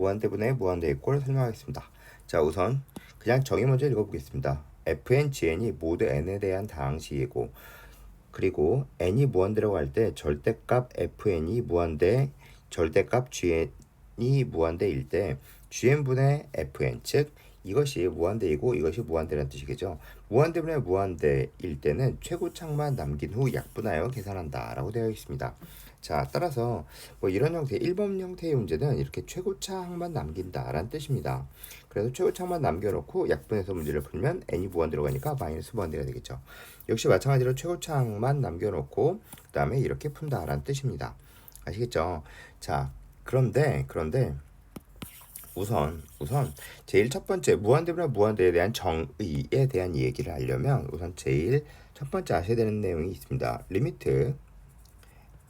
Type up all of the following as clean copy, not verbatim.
무한대분의 무한대의 꼴을 설명하겠습니다. 자, 우선 그냥 정의 먼저 읽어보겠습니다. fn, gn이 모두 n에 대한 다항식이고, 그리고 n이 무한대라고 할 때 절대값 fn이 무한대, 절대값 gn이 무한대일 때 gn분의 fn, 즉 이것이 무한대이고 이것이 무한대라는 뜻이겠죠. 무한대분의 무한대일 때는 최고창만 남긴 후 약분하여 계산한다 라고 되어 있습니다. 자, 따라서 뭐 이런 형태 1번 형태의 문제는 이렇게 최고차항만 남긴다 라는 뜻입니다. 그래서 최고차항만 남겨놓고 약분해서 문제를 풀면 n이 무한대로 가니까 마이너스 무한대가 되겠죠. 역시 마찬가지로 최고차항만 남겨놓고 그 다음에 이렇게 푼다 라는 뜻입니다. 아시겠죠? 자, 그런데 우선 제일 첫 번째 무한대분의 무한대에 대한 정의에 대한 얘기를 하려면 우선 제일 첫 번째 아셔야 되는 내용이 있습니다. 리미트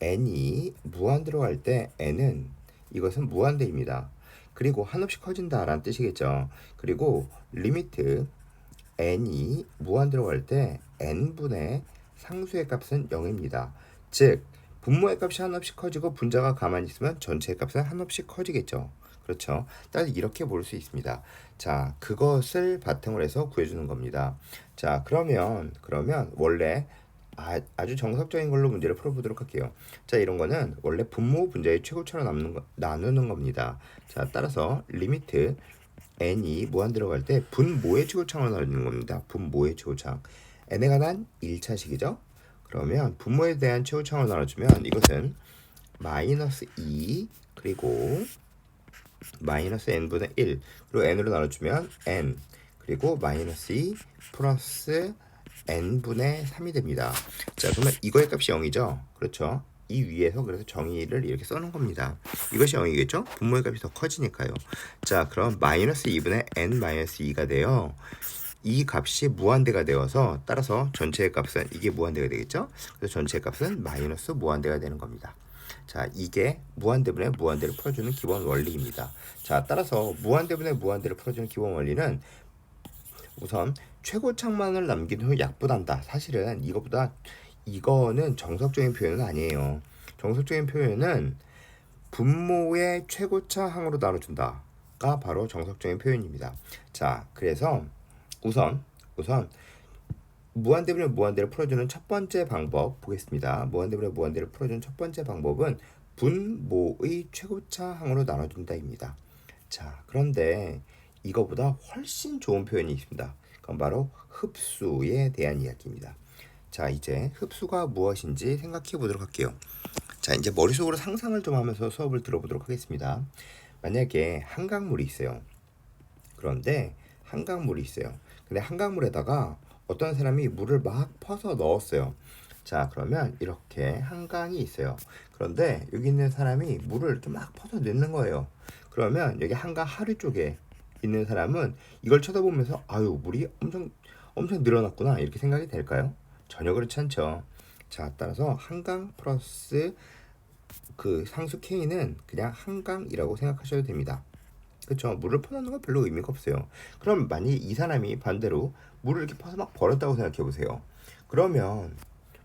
n이 무한대로 갈 때 n은 이것은 무한대입니다. 그리고 한없이 커진다 라는 뜻이겠죠. 그리고 리미트 n이 무한대로 갈 때 n분의 상수의 값은 0입니다. 즉 분모의 값이 한없이 커지고 분자가 가만히 있으면 전체의 값은 한없이 커지겠죠. 그렇죠. 따라서 이렇게 볼 수 있습니다. 자, 그것을 바탕으로 해서 구해주는 겁니다. 자, 그러면 원래 아주 정석적인 걸로 문제를 풀어보도록 할게요. 자, 이런 거는 원래 분모 분자의 최고차로 나누는 겁니다. 자, 따라서 리미트 n이 무한대로 갈 때 분모의 최고차로 나누는 겁니다. 분모의 최고차. n에 관한 1차식이죠. 그러면 분모에 대한 최고차로 나눠주면 이것은 마이너스 2 그리고 마이너스 n분의 1 그리고 n으로 나눠주면 n 그리고 마이너스 2 플러스 n분의 3이 됩니다. 자, 그러면 이거의 값이 0이죠. 그렇죠. 이 위에서 그래서 정의를 이렇게 써놓은 겁니다. 이것이 0이겠죠. 분모의 값이 더 커지니까요. 자, 그럼 마이너스 2분의 n 마이너스 2가 돼요. 이 값이 무한대가 되어서 따라서 전체의 값은 이게 무한대가 되겠죠. 그래서 전체의 값은 마이너스 무한대가 되는 겁니다. 자, 이게 무한대분의 무한대를 풀어주는 기본 원리입니다. 자, 따라서 무한대분의 무한대를 풀어주는 기본 원리는 우선 최고창만을 남긴 후 약분한다. 사실은 이거는 정석적인 표현은 아니에요. 정석적인 표현은 분모의 최고차항으로 나눠준다가 바로 정석적인 표현입니다. 자, 그래서 우선 무한대분의 무한대를 풀어주는 첫 번째 방법 보겠습니다. 무한대분의 무한대를 풀어주는 첫 번째 방법은 분모의 최고차항으로 나눠준다입니다. 자, 그런데 이거보다 훨씬 좋은 표현이 있습니다. 그건 바로 흡수에 대한 이야기입니다. 자, 이제 흡수가 무엇인지 생각해 보도록 할게요. 자, 이제 머릿속으로 상상을 좀 하면서 수업을 들어보도록 하겠습니다. 만약에 한강물이 있어요. 그런데 한강물이 있어요. 근데 한강물에다가 어떤 사람이 물을 막 퍼서 넣었어요. 자, 그러면 이렇게 한강이 있어요. 그런데 여기 있는 사람이 물을 이렇게 막 퍼서 넣는 거예요. 그러면 여기 한강 하류 쪽에 있는 사람은 이걸 쳐다보면서 아유, 물이 엄청 늘어났구나 이렇게 생각이 될까요? 전혀 그렇지 않죠. 자, 따라서 한강 플러스 그 상수 K는 그냥 한강이라고 생각하셔도 됩니다. 그렇죠. 물을 퍼넣는 건 별로 의미가 없어요. 그럼 만약 이 사람이 반대로 물을 이렇게 퍼서 막 버렸다고 생각해 보세요. 그러면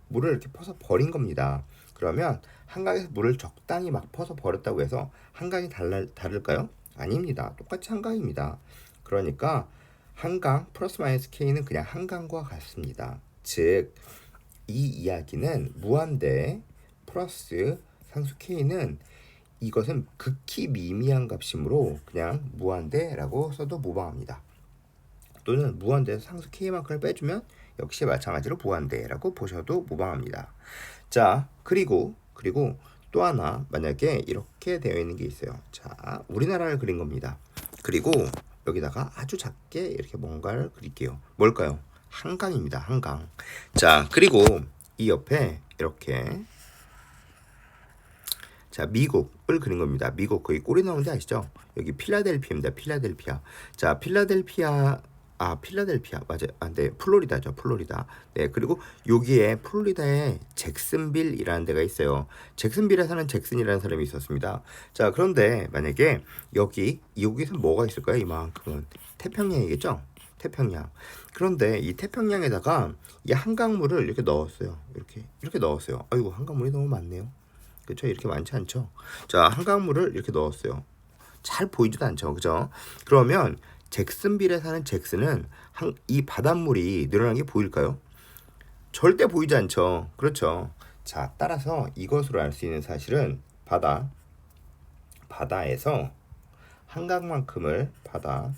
물을 이렇게 퍼서 버린 겁니다. 그러면 한강에서 물을 적당히 막 퍼서 버렸다고 해서 한강이 다를까요? 아닙니다. 똑같이 한강입니다. 그러니까 한강 플러스 마이너스 K는 그냥 한강과 같습니다. 즉, 이 이야기는 무한대 플러스 상수 K는 이것은 극히 미미한 값이므로 그냥 무한대라고 써도 무방합니다. 또는 무한대에서 상수 K만큼을 빼주면 역시 마찬가지로 무한대라고 보셔도 무방합니다. 자, 그리고 또 하나 만약에 이렇게 되어 있는 게 있어요. 자, 우리나라를 그린 겁니다. 그리고 여기다가 아주 작게 이렇게 뭔가를 그릴게요. 뭘까요? 한강입니다. 한강. 자, 그리고 이 옆에 이렇게 자, 미국을 그린 겁니다. 미국 거기 꼴이 나오는데 아시죠? 여기 필라델피아입니다. 필라델피아. 자, 필라델피아 맞아요. 네, 플로리다죠. 플로리다. 네, 그리고 여기에 플로리다에 잭슨빌이라는 데가 있어요. 잭슨빌에 사는 잭슨이라는 사람이 있었습니다. 자, 그런데 만약에 여기서 뭐가 있을까요? 이만큼은 태평양이겠죠? 태평양. 그런데 이 태평양에다가 이 한강물을 이렇게 넣었어요. 이렇게 넣었어요. 아이고, 한강물이 너무 많네요. 그렇죠? 이렇게 많지 않죠. 자, 한강물을 이렇게 넣었어요. 잘 보이지도 않죠. 그죠? 그러면 잭슨빌에 사는 잭슨은 이 바닷물이 늘어나는 게 보일까요? 절대 보이지 않죠. 그렇죠. 자, 따라서 이것으로 알 수 있는 사실은 바다에서 한강만큼을 바다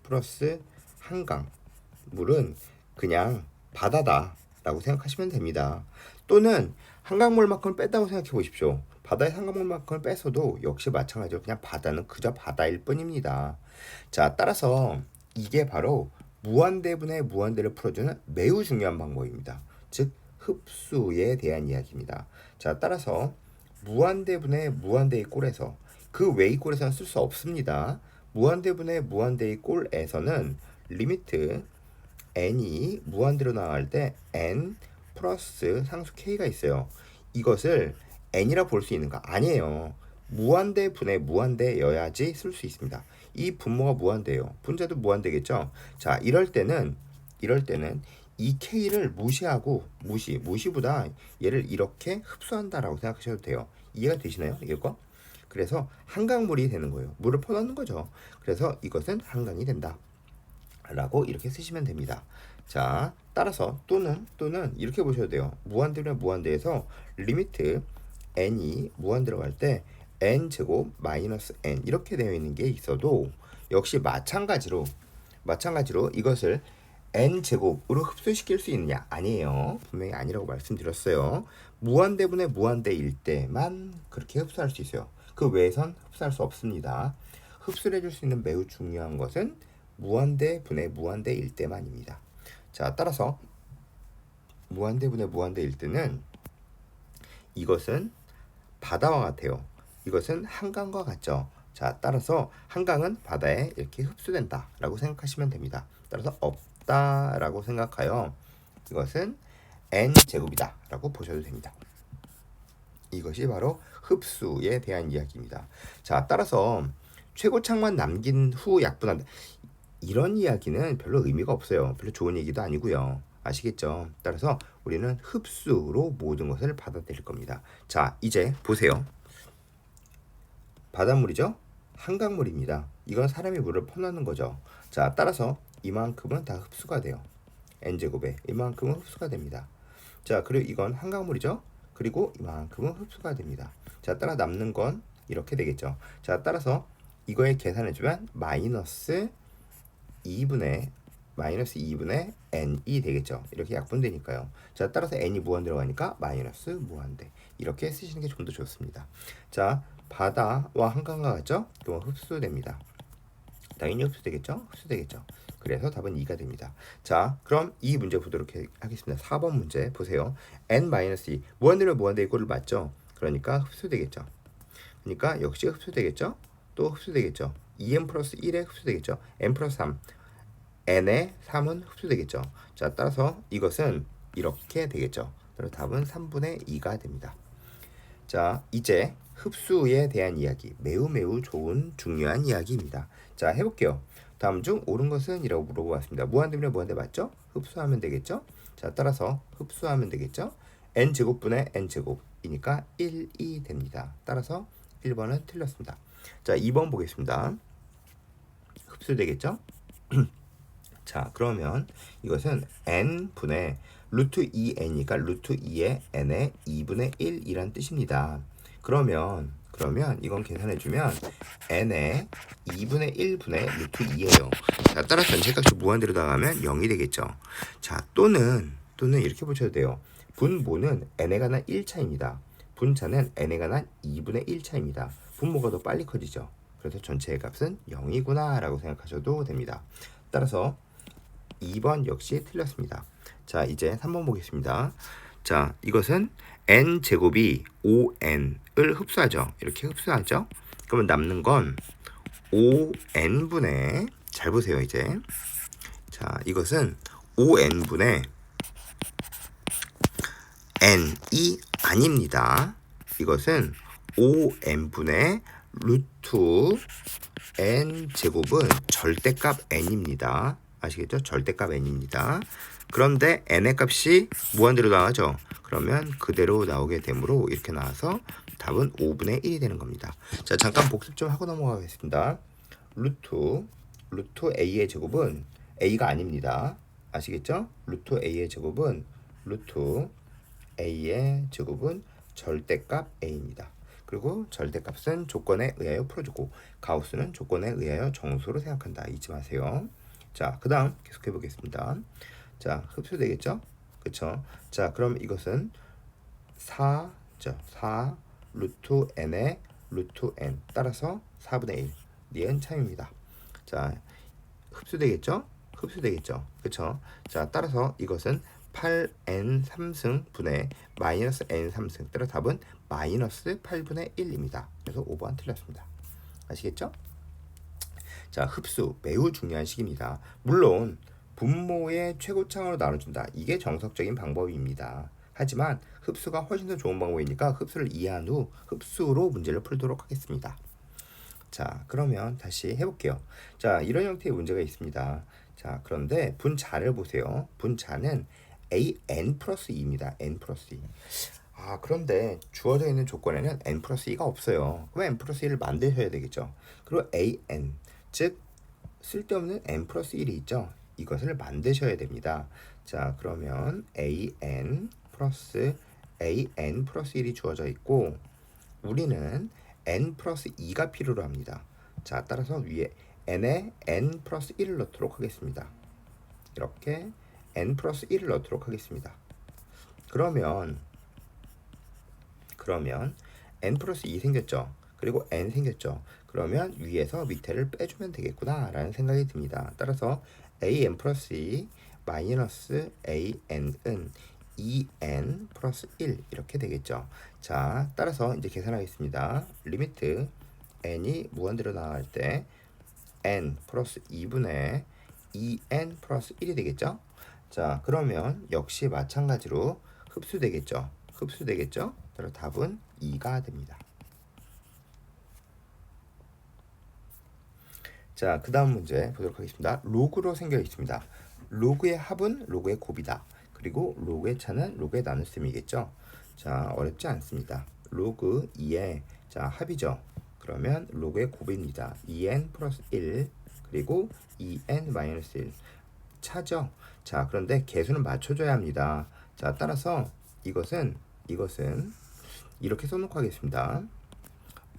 플러스 한강 물은 그냥 바다다라고 생각하시면 됩니다. 또는 한강물만큼을 뺐다고 생각해 보십시오. 바다의 한강물만큼을 뺐어도 역시 마찬가지로 그냥 바다는 그저 바다일 뿐입니다. 자, 따라서 이게 바로 무한대분의 무한대를 풀어주는 매우 중요한 방법입니다. 즉 흡수에 대한 이야기입니다. 자, 따라서 무한대분의 무한대의 꼴에서 그 외의 꼴에서는 쓸 수 없습니다. 무한대분의 무한대의 꼴에서는 리미트 n이 무한대로 나갈 때 n 플러스 상수 k가 있어요. 이것을 n이라 볼 수 있는가? 아니에요. 무한대 분의 무한대여야지 쓸 수 있습니다. 이 분모가 무한대예요. 분자도 무한대겠죠? 자, 이럴 때는 이 k를 무시하고 무시보다 얘를 이렇게 흡수한다라고 생각하셔도 돼요. 이해가 되시나요? 이거? 그래서 한강물이 되는 거예요. 물을 퍼넣는 거죠. 그래서 이것은 한강이 된다. 라고 이렇게 쓰시면 됩니다. 자, 따라서 또는 이렇게 보셔도 돼요. 무한대면 무한대에서 리미트 n이 무한대로 갈 때 n 제곱 마이너스 n 이렇게 되어 있는 게 있어도 역시 마찬가지로 이것을 n 제곱으로 흡수시킬 수 있느냐? 아니에요. 분명히 아니라고 말씀드렸어요. 무한대분의 무한대일 때만 그렇게 흡수할 수 있어요. 그 외에선 흡수할 수 없습니다. 흡수를 해줄 수 있는 매우 중요한 것은 무한대 분의 무한대일 때만입니다. 자, 따라서 무한대 분의 무한대일 때는 이것은 바다와 같아요. 이것은 한강과 같죠. 자, 따라서 한강은 바다에 이렇게 흡수된다 라고 생각하시면 됩니다. 따라서 없다 라고 생각하여 이것은 n제곱이다 라고 보셔도 됩니다. 이것이 바로 흡수에 대한 이야기입니다. 자, 따라서 최고창만 남긴 후 약분한다. 이런 이야기는 별로 의미가 없어요. 별로 좋은 얘기도 아니고요. 아시겠죠? 따라서 우리는 흡수로 모든 것을 받아들일 겁니다. 자, 이제 보세요. 바닷물이죠? 한강물입니다. 이건 사람이 물을 퍼넣는 거죠. 자, 따라서 이만큼은 다 흡수가 돼요. n제곱에 이만큼은 흡수가 됩니다. 자, 그리고 이건 한강물이죠? 그리고 이만큼은 흡수가 됩니다. 자, 따라 남는 건 이렇게 되겠죠. 자, 따라서 이거에 계산해주면 마이너스 2분의 n이 되겠죠. 이렇게 약분되니까요. 자, 따라서 n이 무한 들어가니까 마이너스 무한대. 이렇게 쓰시는 게 좀 더 좋습니다. 자, 바다와 한강과 같죠? 그럼 흡수됩니다. 당연히 흡수되겠죠? 흡수되겠죠. 그래서 답은 2가 됩니다. 자, 그럼 이 문제 보도록 하겠습니다. 4번 문제 보세요. n-2 무한대로 무한대의 꼴을 맞죠? 그러니까 흡수되겠죠. 그러니까 역시 흡수되겠죠? 또 흡수되겠죠. 2n 플러스 1에 흡수되겠죠. n 플러스 3 n에 3은 흡수되겠죠. 자, 따라서 이것은 이렇게 되겠죠. 그래서 답은 3분의 2가 됩니다. 자, 이제 흡수에 대한 이야기, 매우 좋은 중요한 이야기입니다. 자, 해볼게요. 다음 중 옳은 것은? 이라고 물어보았습니다. 무한대면 무한대 맞죠? 흡수하면 되겠죠? 자, 따라서 흡수하면 되겠죠? n제곱분의 n제곱이니까 1이 됩니다. 따라서 1번은 틀렸습니다. 자, 2번 보겠습니다. 흡수되겠죠? 자, 그러면 이것은 n분의 루트 2n이니까 루트 2의 n의 2분의 1이란 뜻입니다. 그러면 이건 계산해주면 n의 2분의 1분의 루트 2예요. 자, 따라서 전체값이 무한대로 나가면 0이 되겠죠. 자, 또는 이렇게 보셔도 돼요. 분모는 n에 관한 1차입니다. 분차는 n에 관한 2분의 1차입니다. 분모가 더 빨리 커지죠. 그래서 전체의 값은 0이구나 라고 생각하셔도 됩니다. 따라서 2번 역시 틀렸습니다. 자, 이제 3번 보겠습니다. 자, 이것은 n제곱이 5n을 흡수하죠. 이렇게 흡수하죠. 그러면 남는 건 5n분의, 잘 보세요 이제. 자, 이것은 5n분의 n이 아닙니다. 이것은 5n분의 루트 n제곱은 절대값 n입니다. 아시겠죠? 절대값 n입니다. 그런데 n의 값이 무한대로 나가죠. 그러면 그대로 나오게 되므로 이렇게 나와서 답은 5분의 1이 되는 겁니다. 자, 잠깐 복습 좀 하고 넘어가겠습니다. 루트 a의 제곱은 a가 아닙니다. 아시겠죠? 루트 a의 제곱은 루트 a의 제곱은 절대값 a입니다. 그리고 절대값은 조건에 의하여 풀어주고 가우스는 조건에 의하여 정수로 생각한다. 잊지 마세요. 자, 그 다음 계속해 보겠습니다. 자, 흡수되겠죠? 그쵸? 자, 그럼 이것은 4죠. 4 루트 n의 루트 n 따라서 4분의 1 니은 참입니다. 자, 흡수되겠죠? 흡수되겠죠? 그쵸? 자, 따라서 이것은 8n 3승 분의 마이너스 n 3승 따라 답은 마이너스 8분의 1입니다. 그래서 5번 틀렸습니다. 아시겠죠? 자, 흡수 매우 중요한 식입니다. 물론 분모의 최고창으로 나눠준다. 이게 정석적인 방법입니다. 하지만 흡수가 훨씬 더 좋은 방법이니까 흡수를 이해한 후 흡수로 문제를 풀도록 하겠습니다. 자, 그러면 다시 해볼게요. 자, 이런 형태의 문제가 있습니다. 자, 그런데 분자를 보세요. 분자는 an 플러스 2입니다. n 플러스 2. 아, 그런데 주어져 있는 조건에는 n 플러스 2가 없어요. 그럼 n 플러스 2를 만드셔야 되겠죠. 그리고 an, 즉 쓸데없는 n 플러스 1이 있죠. 이것을 만드셔야 됩니다. 자, 그러면 an 플러스 1이 주어져 있고 우리는 n 플러스 2가 필요로 합니다. 자, 따라서 위에 n에 n 플러스 1을 넣도록 하겠습니다. 이렇게 n 플러스 1을 넣도록 하겠습니다. 그러면 n 플러스 2 생겼죠. 그리고 n 생겼죠. 그러면 위에서 밑에를 빼주면 되겠구나 라는 생각이 듭니다. 따라서 an 플러스 2 마이너스 an은 2n 플러스 1 이렇게 되겠죠. 자, 따라서 이제 계산하겠습니다. 리미트 n이 무한대로 나갈 때 n 플러스 2분의 2n 플러스 1이 되겠죠. 자, 그러면 역시 마찬가지로 흡수되겠죠. 따라서 답은 2가 됩니다. 자, 그 다음 문제 보도록 하겠습니다. 로그로 생겨 있습니다. 로그의 합은 로그의 곱이다. 그리고 로그의 차는 로그의 나눗셈이겠죠. 자, 어렵지 않습니다. 로그 2의 자 합이죠. 그러면 로그의 곱입니다. 2n 플러스 1 그리고 2n 마이너스 1 차죠. 자, 그런데 개수는 맞춰줘야 합니다. 자, 따라서 이것은 이렇게 써놓고 하겠습니다.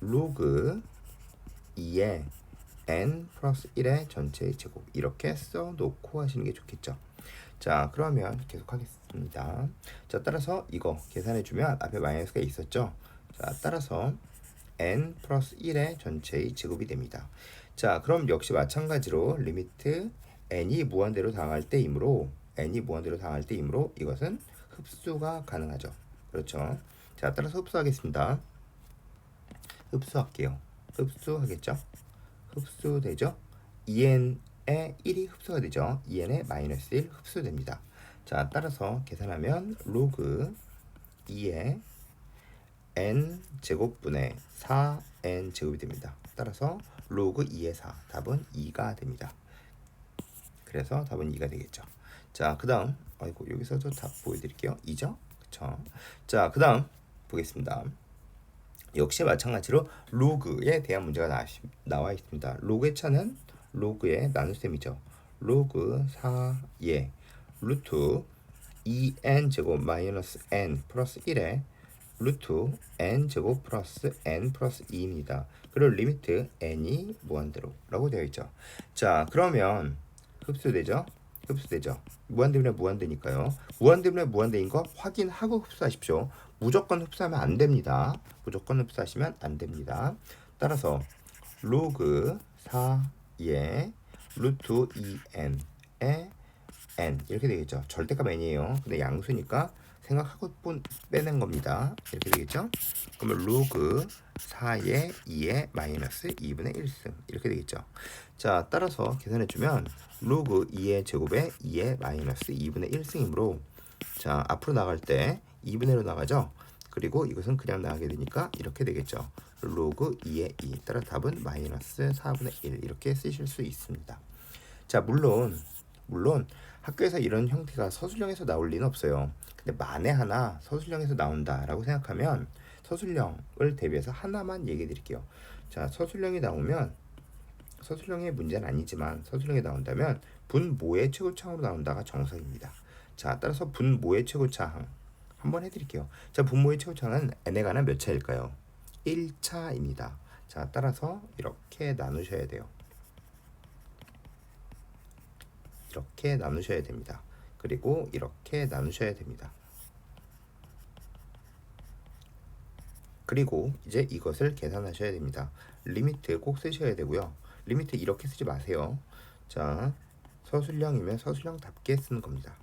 로그 2의 n 플러스 1의 전체의 제곱 이렇게 써놓고 하시는 게 좋겠죠. 자, 그러면 계속 하겠습니다. 자, 따라서 이거 계산해주면 앞에 마이너스가 있었죠. 자, 따라서 n 플러스 1의 전체의 제곱이 됩니다. 자, 그럼 역시 마찬가지로 리미트 n이 무한대로 당할 때이므로 이것은 흡수가 가능하죠. 그렇죠. 자, 따라서 흡수하겠습니다. 흡수할게요. 흡수하겠죠. 흡수되죠. 2n의 1이 흡수가 되죠. 2n의 마이너스 1 흡수됩니다. 자, 따라서 계산하면 로그 2의 n 제곱분의 4n 제곱이 됩니다. 따라서 로그 2의 4 답은 2가 됩니다. 그래서 답은 2가 되겠죠. 자, 그 다음 여기서도 답 보여드릴게요. 2죠. 그쵸. 자, 그 다음 보겠습니다. 역시 마찬가지로 로그에 대한 문제가 나와 있습니다. 로그의 차는 로그의 나눗셈이죠. 로그 4의 루트 2n 제곱 마이너스 n 플러스 1의 루트 n 제곱 플러스 n 플러스 2입니다. 그리고 리미트 n이 무한대로 라고 되어 있죠. 자, 그러면 흡수되죠. 무한대분의 무한대니까요. 무한대분의 무한대인 거 확인하고 흡수하십시오. 무조건 흡수하면 안 됩니다. 따라서 로그 4의 루트 2n의 n 이렇게 되겠죠. 절대값 n이에요. 근데 양수니까 생각하고 빼낸 겁니다. 이렇게 되겠죠. 그러면 로그 4의 2의 마이너스 2분의 1승 이렇게 되겠죠. 자, 따라서 계산해주면 로그 2의 제곱에 2의 마이너스 2분의 1승이므로 자, 앞으로 나갈 때 2분의 1로 나가죠. 그리고 이것은 그냥 나가게 되니까 이렇게 되겠죠. 로그 2의 2 따라 답은 마이너스 4분의 1 이렇게 쓰실 수 있습니다. 자, 물론 학교에서 이런 형태가 서술형에서 나올 리는 없어요. 근데 만에 하나 서술형에서 나온다라고 생각하면 서술형을 대비해서 하나만 얘기해 드릴게요. 자, 서술형의 문제는 아니지만 서술형이 나온다면 분모의 최고차항으로 나온다가 정석입니다. 자, 따라서 분모의 최고차항 한번 해드릴게요. 자, 분모의 최고차항은 n에 관한 몇 차일까요? 1차입니다. 자, 따라서 이렇게 나누셔야 돼요. 이렇게 나누셔야 됩니다. 그리고 이렇게 나누셔야 됩니다. 그리고 이제 이것을 계산하셔야 됩니다. 리미트 꼭 쓰셔야 되고요. 리미트 이렇게 쓰지 마세요. 자, 서술형이면 서술형답게 쓰는 겁니다.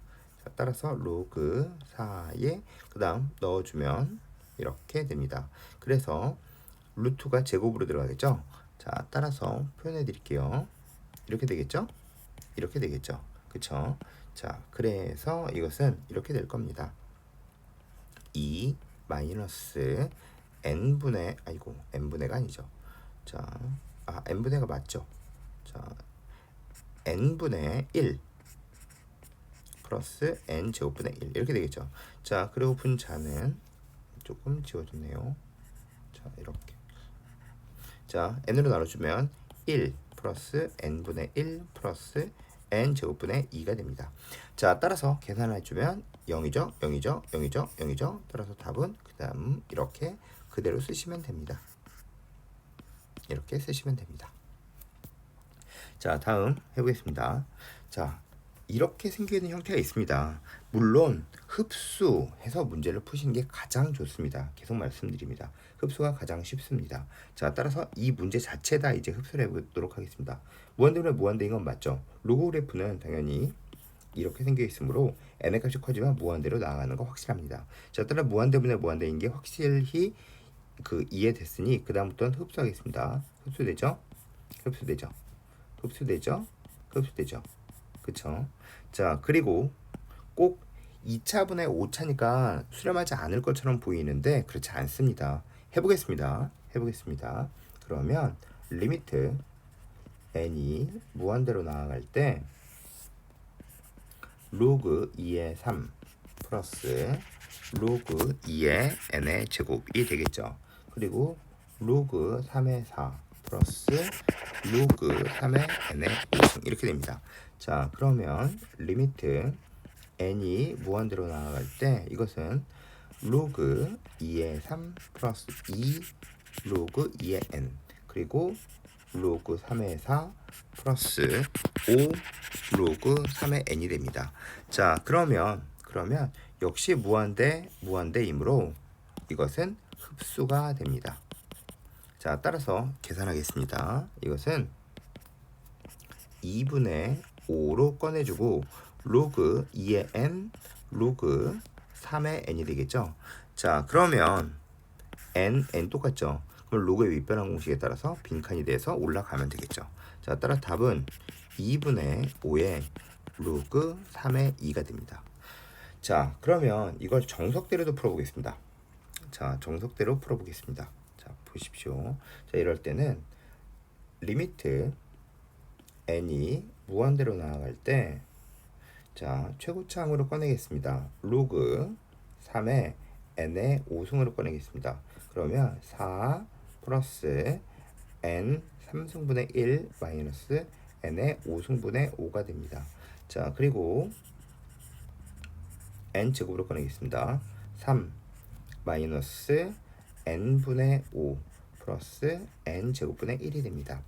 자, 따라서 로그 4에 그 다음 넣어주면 이렇게 됩니다. 그래서 루트가 제곱으로 들어가겠죠. 자, 따라서 표현해 드릴게요. 이렇게 되겠죠. 이렇게 되겠죠. 그쵸? 자, 그래서 이것은 이렇게 될 겁니다. 2 마이너스 n분의가 아니죠. 자, n분의가 맞죠. 자, n분의 1 플러스 n 제곱분의 1 이렇게 되겠죠. 자, 그리고 분자는 조금 지워줬네요. 자, 이렇게. 자, n으로 나눠주면 1 플러스 n분의 1 플러스 n 제곱분의 2가 됩니다. 자, 따라서 계산해주면 0이죠. 0이죠. 0이죠. 0이죠. 따라서 답은 그 다음 이렇게 그대로 쓰시면 됩니다. 이렇게 쓰시면 됩니다. 자, 다음 해보겠습니다. 자, 이렇게 생기는 형태가 있습니다. 물론 흡수해서 문제를 푸시는 게 가장 좋습니다. 계속 말씀드립니다. 흡수가 가장 쉽습니다. 자, 따라서 이 문제 자체다 이제 흡수를 해보도록 하겠습니다. 무한대분의 무한대인 건 맞죠? 로그 그래프는 당연히 이렇게 생겨 있으므로 n의 값이 커지면 무한대로 나아가는 거 확실합니다. 자, 따라 무한대분의 무한대인 게 확실히 이해됐으니 그 다음부터는 흡수하겠습니다. 흡수되죠? 흡수되죠? 흡수되죠? 흡수되죠? 그쵸? 자, 그리고 꼭 2차분의 5차니까 수렴하지 않을 것처럼 보이는데 그렇지 않습니다. 해보겠습니다. 그러면 리미트 n이 무한대로 나아갈 때 로그 2의 3 플러스 로그 2의 n의 제곱이 되겠죠. 그리고 로그 3의 4 플러스 로그 3의 n의 5승 이렇게 됩니다. 자, 그러면 리미트 n이 무한대로 나아갈 때 이것은 로그 2의 3 플러스 2 로그 2의 n 그리고 로그 3의 4 플러스 5 로그 3의 n이 됩니다. 자, 그러면 역시 무한대이므로 이것은 흡수가 됩니다. 자, 따라서 계산하겠습니다. 이것은 2분의 5로 꺼내주고 로그 2의 n 로그 3의 n이 되겠죠. 자, 그러면 n 똑같죠. 그럼 로그의 윗변환 공식에 따라서 빈칸이 돼서 올라가면 되겠죠. 자, 따라 답은 2분의 5의 로그 3의 2가 됩니다. 자, 그러면 이걸 정석대로도 풀어보겠습니다. 자, 정석대로 풀어보겠습니다. 자, 보십시오. 자, 이럴 때는 리미트 n이 무한대로 나아갈 때 자, 최고차항으로 꺼내겠습니다. 로그 3의 n의 5승으로 꺼내겠습니다. 그러면 4 플러스 n 3승분의 1 마이너스 n의 5승분의 5가 됩니다. 자, 그리고 n 제곱으로 꺼내겠습니다. 3 마이너스 n분의 5 플러스 n 제곱분의 1이 됩니다.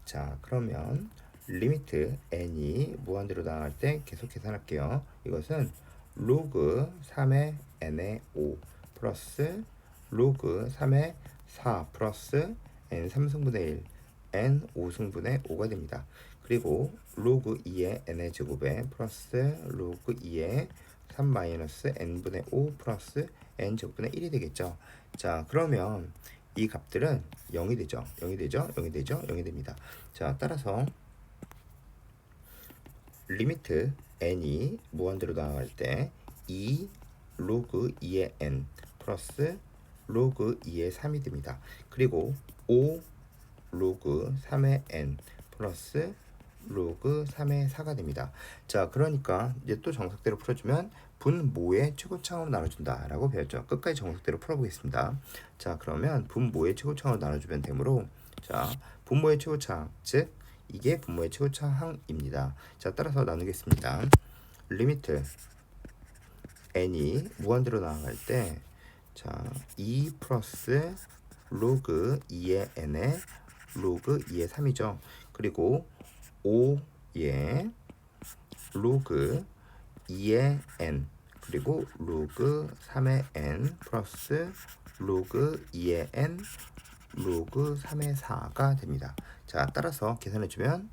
자, 그러면 리미트 n이 무한대로 나아갈 때 계속 계산할게요. 이것은 로그 3의 n의 5 플러스 로그 3의 4 플러스 n 3승분의 1 n 5승분의 5가 됩니다. 그리고 로그 2의 n의 제곱에 플러스 로그 2의 3 마이너스 n분의 5 플러스 n 제곱분의 1이 되겠죠. 자, 그러면 이 값들은 0이 되죠. 0이 됩니다. 자, 따라서 리미트 n이 무한대로 나아갈 때 2 로그 2의 n 플러스 로그 2의 3이 됩니다. 그리고 5 로그 3의 n 플러스 로그 3의 4가 됩니다. 자, 그러니까 이제 또 정석대로 풀어주면 분모의 최고차항으로 나눠준다 라고 배웠죠. 끝까지 정석대로 풀어보겠습니다. 자, 그러면 분모의 최고차항으로 나눠주면 되므로, 자, 분모의 최고차항, 즉 이게 분모의 최고차항입니다. 자, 따라서 나누겠습니다. 리미트 n이 무한대로 나아갈 때, 자, 2 플러스 로그 2의 n에 로그 2의 3이죠. 그리고 5의 로그 2의 n 그리고 로그 3의 n 플러스 로그 2의 n 로그 3의 4가 됩니다. 자, 따라서 계산해주면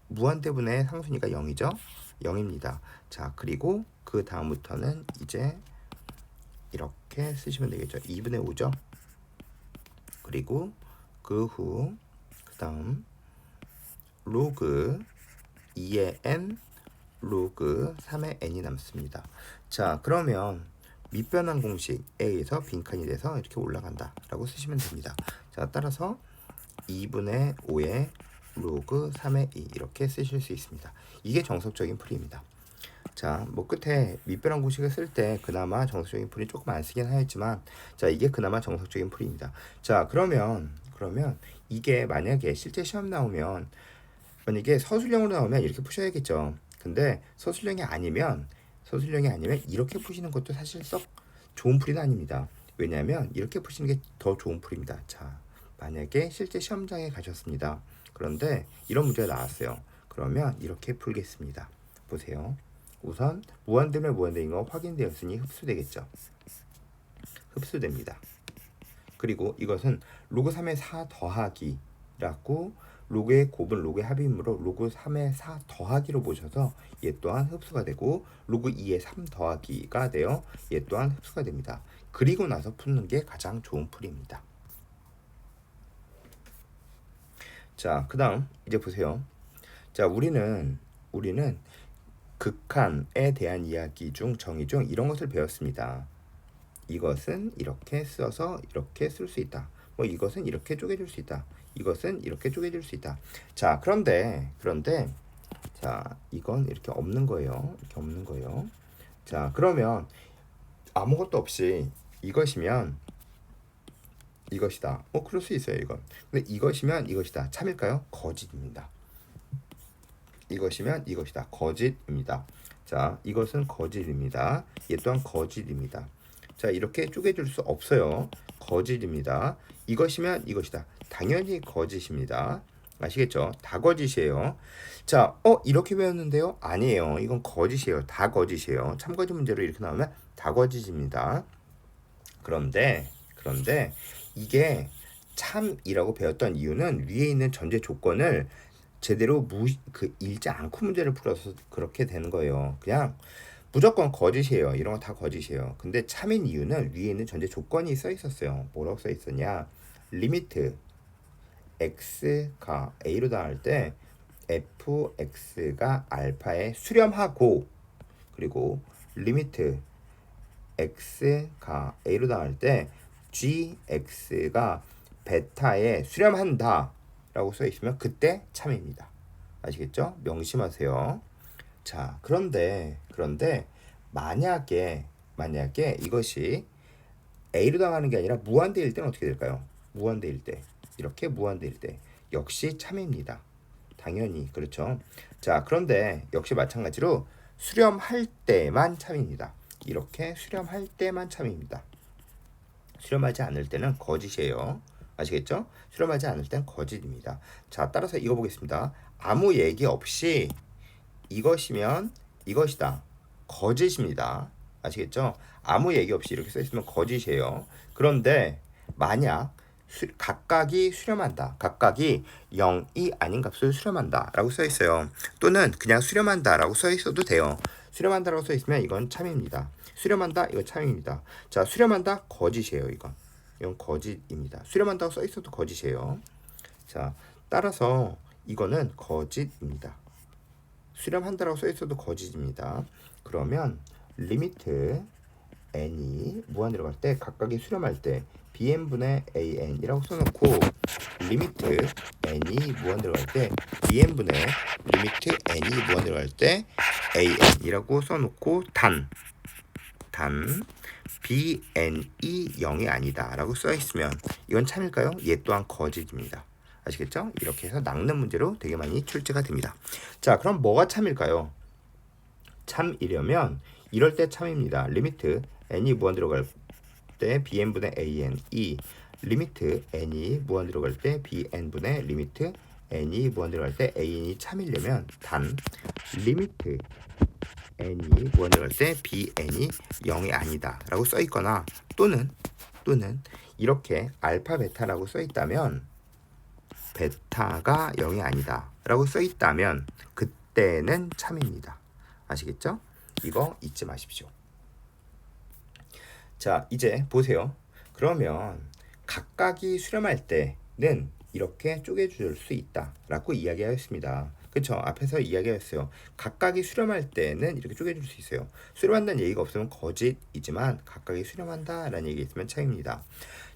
무한대분의 상순위가 0이죠. 0입니다. 자, 그리고 그 다음부터는 이제 이렇게 쓰시면 되겠죠. 2분의 5죠. 그리고 그 다음 로그 2의 n 로그 3의 n이 남습니다. 자, 그러면 밑변환 공식 A에서 빈칸이 돼서 이렇게 올라간다 라고 쓰시면 됩니다. 자, 따라서 2분의 5의 로그 3의 2 이렇게 쓰실 수 있습니다. 이게 정석적인 풀이입니다. 자, 뭐 끝에 밑변환 공식을 쓸 때 그나마 정석적인 풀이 조금 안 쓰긴 하였지만, 자, 이게 그나마 정석적인 풀이입니다. 자, 그러면 이게 만약에 실제 시험 나오면, 만약에 서술형으로 나오면 이렇게 푸셔야겠죠. 근데 서술형이 아니면 이렇게 푸시는 것도 사실 썩 좋은 풀이는 아닙니다. 왜냐하면 이렇게 푸시는 게 더 좋은 풀입니다. 자, 만약에 실제 시험장에 가셨습니다. 그런데 이런 문제가 나왔어요. 그러면 이렇게 풀겠습니다. 보세요. 우선 무한대면 무한대인 거 확인되었으니 흡수되겠죠. 흡수됩니다. 그리고 이것은 로그 3의 4 더하기라고, 로그의 곱은 로그의 합이므로 로그 3의 4 더하기로 보셔서 얘 또한 흡수가 되고, 로그 2의 3 더하기가 되어 얘 또한 흡수가 됩니다. 그리고 나서 푸는 게 가장 좋은 풀이입니다. 자, 그 다음 이제 보세요. 자, 우리는 극한에 대한 이야기 중 정의 중 이런 것을 배웠습니다. 이것은 이렇게 써서 이렇게 쓸 수 있다. 뭐 이것은 이렇게 쪼개줄 수 있다. 이것은 이렇게 쪼개줄 수 있다. 자, 그런데 자, 이건 이렇게 없는 거예요. 이렇게 없는 거예요. 자, 그러면 아무것도 없이 이것이면 이것이다. 그럴 수 있어요, 이건. 근데 이것이면 이것이다. 참일까요? 거짓입니다. 이것이면 이것이다. 거짓입니다. 자, 이것은 거짓입니다. 얘 또한 거짓입니다. 자, 이렇게 쪼개줄 수 없어요. 거짓입니다. 이것이면 이것이다. 당연히 거짓입니다. 아시겠죠? 다 거짓이에요. 자, 이렇게 배웠는데요? 아니에요. 이건 거짓이에요. 다 거짓이에요. 참거짓 문제로 이렇게 나오면 다 거짓입니다. 그런데 이게 참이라고 배웠던 이유는 위에 있는 전제 조건을 제대로 읽지 않고 문제를 풀어서 그렇게 되는 거예요. 그냥 무조건 거짓이에요. 이런 거 다 거짓이에요. 근데 참인 이유는 위에 있는 전제 조건이 써 있었어요. 뭐라고 써 있었냐? 리미트 x가 a로 닿을 때 fx가 알파에 수렴하고, 그리고 리미트 x가 a로 닿을 때 gx가 베타에 수렴한다 라고 써 있으면 그때 참입니다. 아시겠죠? 명심하세요. 자, 그런데 만약에 이것이 a로 당하는 게 아니라 무한대일 때는 어떻게 될까요? 무한대일 때, 이렇게 무한대일 때 역시 참입니다. 당연히 그렇죠. 자, 그런데 역시 마찬가지로 수렴할 때만 참입니다. 이렇게 수렴할 때만 참입니다. 수렴하지 않을 때는 거짓이에요. 아시겠죠? 수렴하지 않을 땐 거짓입니다. 자, 따라서 이거 보겠습니다. 아무 얘기 없이 이것이면 이것이다. 거짓입니다. 아시겠죠? 아무 얘기 없이 이렇게 써있으면 거짓이에요. 그런데 만약 각각이 수렴한다. 각각이 0이 아닌 값을 수렴한다 라고 써있어요. 또는 그냥 수렴한다 라고 써있어도 돼요. 수렴한다 라고 써있으면 이건 참입니다. 수렴한다, 이건 참입니다. 자, 수렴한다, 거짓이에요. 이건 거짓입니다. 수렴한다고 써있어도 거짓이에요. 자, 따라서 이거는 거짓입니다. 수렴한다라고 써있어도 거짓입니다. 그러면 리미트 n이 무한으로 갈 때 각각이 수렴할 때 bn분의 an이라고 써놓고, 리미트 n이 무한으로 갈 때 bn분의 리미트 n이 무한으로 갈 때 an이라고 써놓고 단 bn이 0이 아니다 라고 써있으면 이건 참일까요? 얘 또한 거짓입니다. 아시겠죠? 이렇게 해서 낚는 문제로 되게 많이 출제가 됩니다. 자, 그럼 뭐가 참일까요? 참이려면 이럴 때 참입니다. 리미트 n이 무한 들어갈 때 bn분의 an이 리미트 n이 무한 들어갈 때 bn분의 리미트 n이 무한 들어갈 때 an이 참이려면 단 리미트 n이 무한 들어갈 때 bn이 0이 아니다 라고 써있거나 또는 이렇게 알파 베타라고 써있다면 베타가 0이 아니다 라고 써있다면 그때는 참입니다. 아시겠죠? 이거 잊지 마십시오. 자, 이제 보세요. 그러면 각각이 수렴할 때는 이렇게 쪼개줄 수 있다 라고 이야기하였습니다. 그쵸? 앞에서 이야기했어요. 각각이 수렴할 때는 이렇게 쪼개줄 수 있어요. 수렴한다는 얘기가 없으면 거짓이지만 각각이 수렴한다 라는 얘기 있으면 참입니다.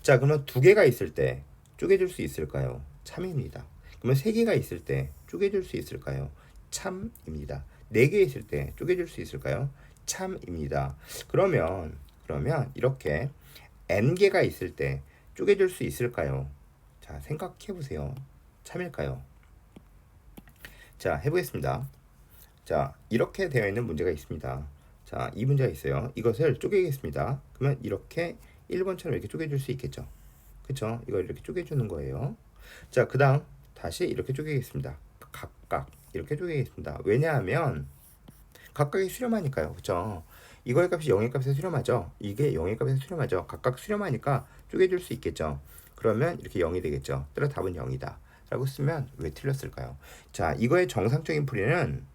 자, 그러면 두 개가 있을 때 쪼개줄 수 있을까요? 참입니다. 그러면 세 개가 있을 때 쪼개줄 수 있을까요? 참입니다. 네 개 있을 때 쪼개줄 수 있을까요? 참입니다. 그러면 이렇게 n개가 있을 때 쪼개줄 수 있을까요? 자, 생각해 보세요. 참일까요? 자, 해보겠습니다. 자, 이렇게 되어 있는 문제가 있습니다. 자, 이 문제가 있어요. 이것을 쪼개겠습니다. 그러면 이렇게 1번처럼 이렇게 쪼개줄 수 있겠죠? 그쵸? 이걸 이렇게 쪼개주는 거예요. 자, 그 다음 다시 이렇게 쪼개겠습니다. 각각 이렇게 쪼개겠습니다. 왜냐하면 각각이 수렴하니까요. 그쵸? 이거의 값이 0의 값에 수렴하죠. 이게 0의 값에 수렴하죠. 각각 수렴하니까 쪼개줄 수 있겠죠. 그러면 이렇게 0이 되겠죠. 따라 답은 0이다 라고 쓰면 왜 틀렸을까요? 자, 이거의 정상적인 풀이는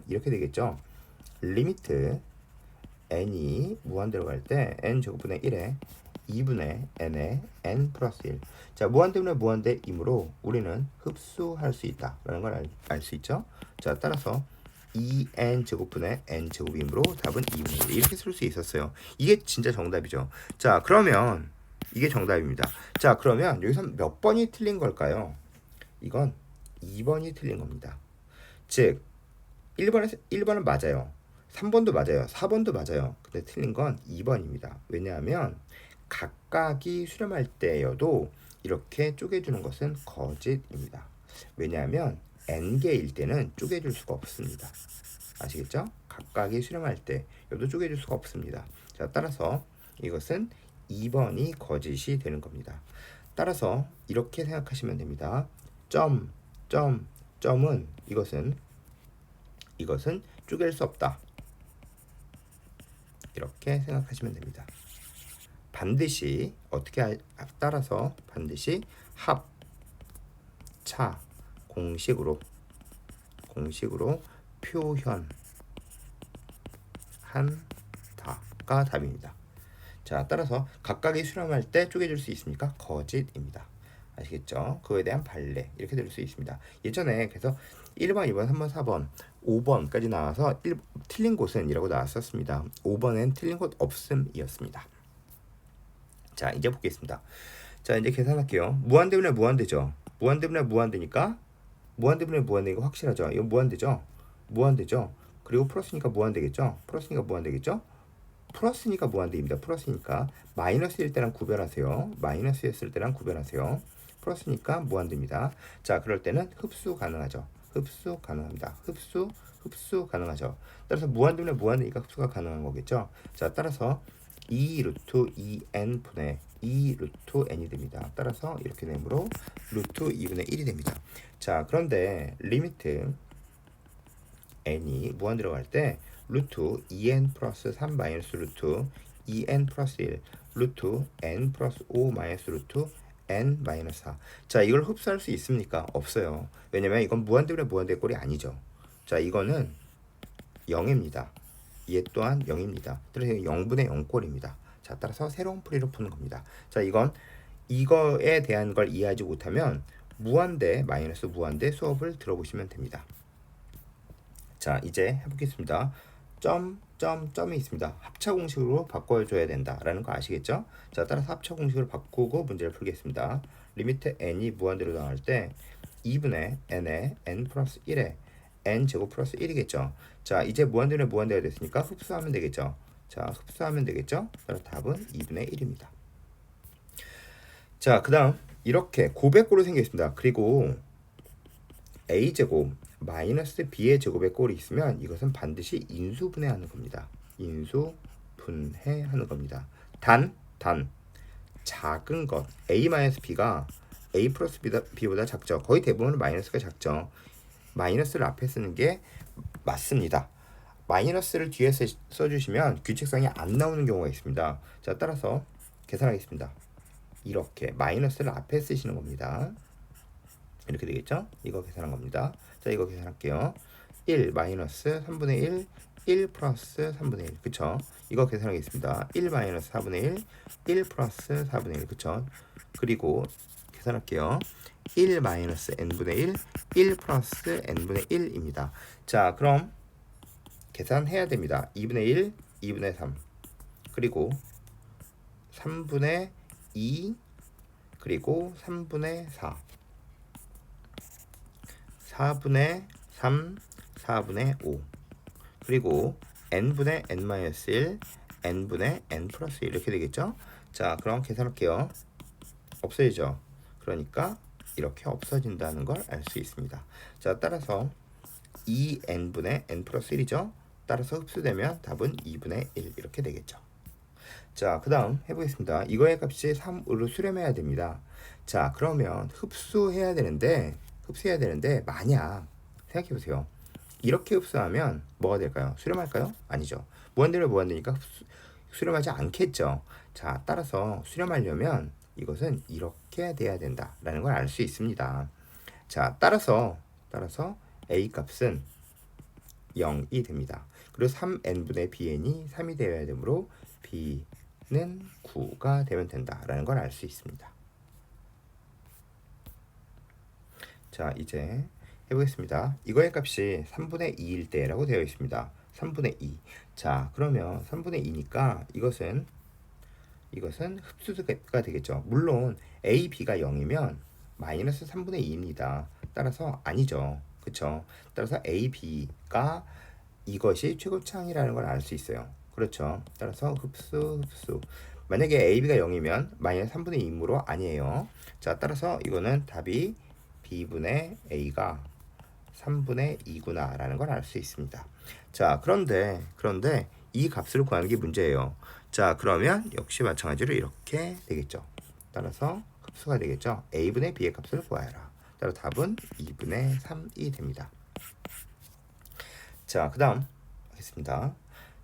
이렇게 되겠죠. 리미트 n이 무한대로 갈 때 n 제곱분의 1에 2분의 n에 n 플러스 1. 자, 무한대분의 무한대이므로 우리는 흡수할 수 있다 라는 걸 알 수 있죠. 자, 따라서 2n 제곱분의 n 제곱이므로 답은 2분의 1 이렇게 쓸 수 있었어요. 이게 진짜 정답이죠. 자, 그러면 이게 정답입니다. 자, 그러면 여기서 몇 번이 틀린 걸까요? 이건 2번이 틀린 겁니다. 즉 1번은 맞아요. 3번도 맞아요. 4번도 맞아요. 근데 틀린 건 2번입니다. 왜냐하면 각각이 수렴할 때여도 이렇게 쪼개주는 것은 거짓입니다. 왜냐하면 n개일 때는 쪼개줄 수가 없습니다. 아시겠죠? 각각이 수렴할 때여도 쪼개줄 수가 없습니다. 자, 따라서 이것은 2번이 거짓이 되는 겁니다. 따라서 이렇게 생각하시면 됩니다. 점은 이것은 쪼갤 수 없다. 이렇게 생각하시면 됩니다. 반드시 따라서 반드시 합, 차, 공식으로 표현한다가 답입니다. 자, 따라서 각각이 수렴할 때 쪼개줄 수 있습니까? 거짓입니다. 아시겠죠? 그거에 대한 판례 이렇게 될 수 있습니다. 예전에 그래서 1번, 2번, 3번, 4번, 5번까지 나와서 틀린 곳은 이라고 나왔었습니다. 5번엔 틀린 곳 없음이었습니다. 자, 이제 보겠습니다. 자, 이제 계산할게요. 무한대분의 무한대죠. 무한대분의 무한대니까 확실하죠. 이거 무한대죠. 그리고 플러스니까 무한대겠죠. 플러스니까 무한대입니다. 플러스니까 마이너스일 때랑 구별하세요. 마이너스였을 때랑 구별하세요. 플러스니까 무한대입니다. 자, 그럴 때는 흡수 가능하죠. 흡수 가능합니다. 흡수 가능하죠. 따라서 무한대분의 무한대니까 흡수가 가능한 거겠죠. 자, 따라서 2 루트 2n 분의 2 루트 n이 됩니다. 따라서 이렇게 되므로 루트 2분의 1이 됩니다. 자, 그런데 리미트 n이 무한 들어갈 때 루트 2n 플러스 3 마이너스 루트 2n 플러스 1 루트 n 플러스 5 마이너스 루트 n 마이너스 4. 자, 이걸 흡수할 수 있습니까? 없어요. 왜냐면 이건 무한대분의 무한대 꼴이 아니죠. 자, 이거는 0입니다. 얘 또한 0입니다. 따라서 0분의 0꼴입니다. 자, 따라서 새로운 풀이로 푸는 겁니다. 자, 이거에 대한 걸 이해하지 못하면 무한대 마이너스 무한대 수업을 들어보시면 됩니다. 자, 이제 해보겠습니다. 점이 있습니다. 합차 공식으로 바꿔줘야 된다라는 거 아시겠죠? 자, 따라서 합차 공식으로 바꾸고 문제를 풀겠습니다. 리미트 n이 무한대로 나갈 때 2분의 n에 n 플러스 1에 n 제곱 플러스 1이겠죠. 자, 이제 무한대는 무한대가 됐으니까 흡수하면 되겠죠. 자, 흡수하면 되겠죠. 그래서 답은 2분의 1입니다. 자, 그 다음 이렇게 곱의 꼴이 생겼습니다. 그리고 a제곱 마이너스 b의 제곱의 꼴이 있으면 이것은 반드시 인수분해하는 겁니다. 인수분해하는 겁니다. 단 작은 것 a-b가 a 플러스 b보다 작죠. 거의 대부분 마이너스가 작죠. 마이너스를 앞에 쓰는 게 맞습니다. 마이너스를 뒤에 써주시면 규칙상이 안 나오는 경우가 있습니다. 자, 따라서 계산하겠습니다. 이렇게 마이너스를 앞에 쓰시는 겁니다. 이렇게 되겠죠? 이거 계산한 겁니다. 자, 이거 계산할게요. 1 마이너스 3분의 1 1 플러스 3분의 1 그쵸? 이거 계산하겠습니다. 1 마이너스 4분의 1 1 플러스 4분의 1 그쵸? 그리고 계산할게요. 1 마이너스 n분의 1 1 플러스 n분의 1입니다. 자, 그럼 계산해야 됩니다. 2분의 1 2분의 3 그리고 3분의 2 그리고 3분의 4 4분의 3 4분의 5 그리고 n분의 n-1 n분의 n 플러스 1 이렇게 되겠죠. 자, 그럼 계산할게요. 없어지죠. 그러니까 이렇게 없어진다는 걸 알 수 있습니다. 자, 따라서 2n분의 n 플러스 1이죠. 따라서 흡수되면 답은 2분의 1 이렇게 되겠죠. 자, 그 다음 해보겠습니다. 이거의 값이 3으로 수렴해야 됩니다. 자, 그러면 흡수해야 되는데 만약 생각해보세요. 이렇게 흡수하면 뭐가 될까요? 수렴할까요? 아니죠. 무한대로 무한대니까 수렴하지 않겠죠. 자, 따라서 수렴하려면 이것은 이렇게 돼야 된다라는 걸 알 수 있습니다. 자, 따라서 a 값은 0이 됩니다. 그리고 3n분의 bn이 3이 되어야 되므로 b는 9가 되면 된다라는 걸 알 수 있습니다. 자, 이제 해보겠습니다. 이거의 값이 3분의 2일 때라고 되어 있습니다. 3분의 2. 자, 그러면 3분의 2니까 이것은 흡수가 되겠죠. 물론 a, b가 0이면 마이너스 3분의 2입니다. 따라서 아니죠. 그쵸? 따라서 a, b가 이것이 최고차항이라는 걸 알 수 있어요. 그렇죠? 따라서 흡수. 만약에 a, b가 0이면 마이너스 3분의 2이므로 아니에요. 자, 따라서 이거는 답이 b분의 a가 3분의 2구나 라는 걸 알 수 있습니다. 자, 그런데 이 값을 구하는 게 문제예요. 자, 그러면 역시 마찬가지로 이렇게 되겠죠. 따라서 흡수가 되겠죠. a분의 b의 값을 구하여라. 따라서 답은 2분의 3이 됩니다. 자, 그 다음 하겠습니다.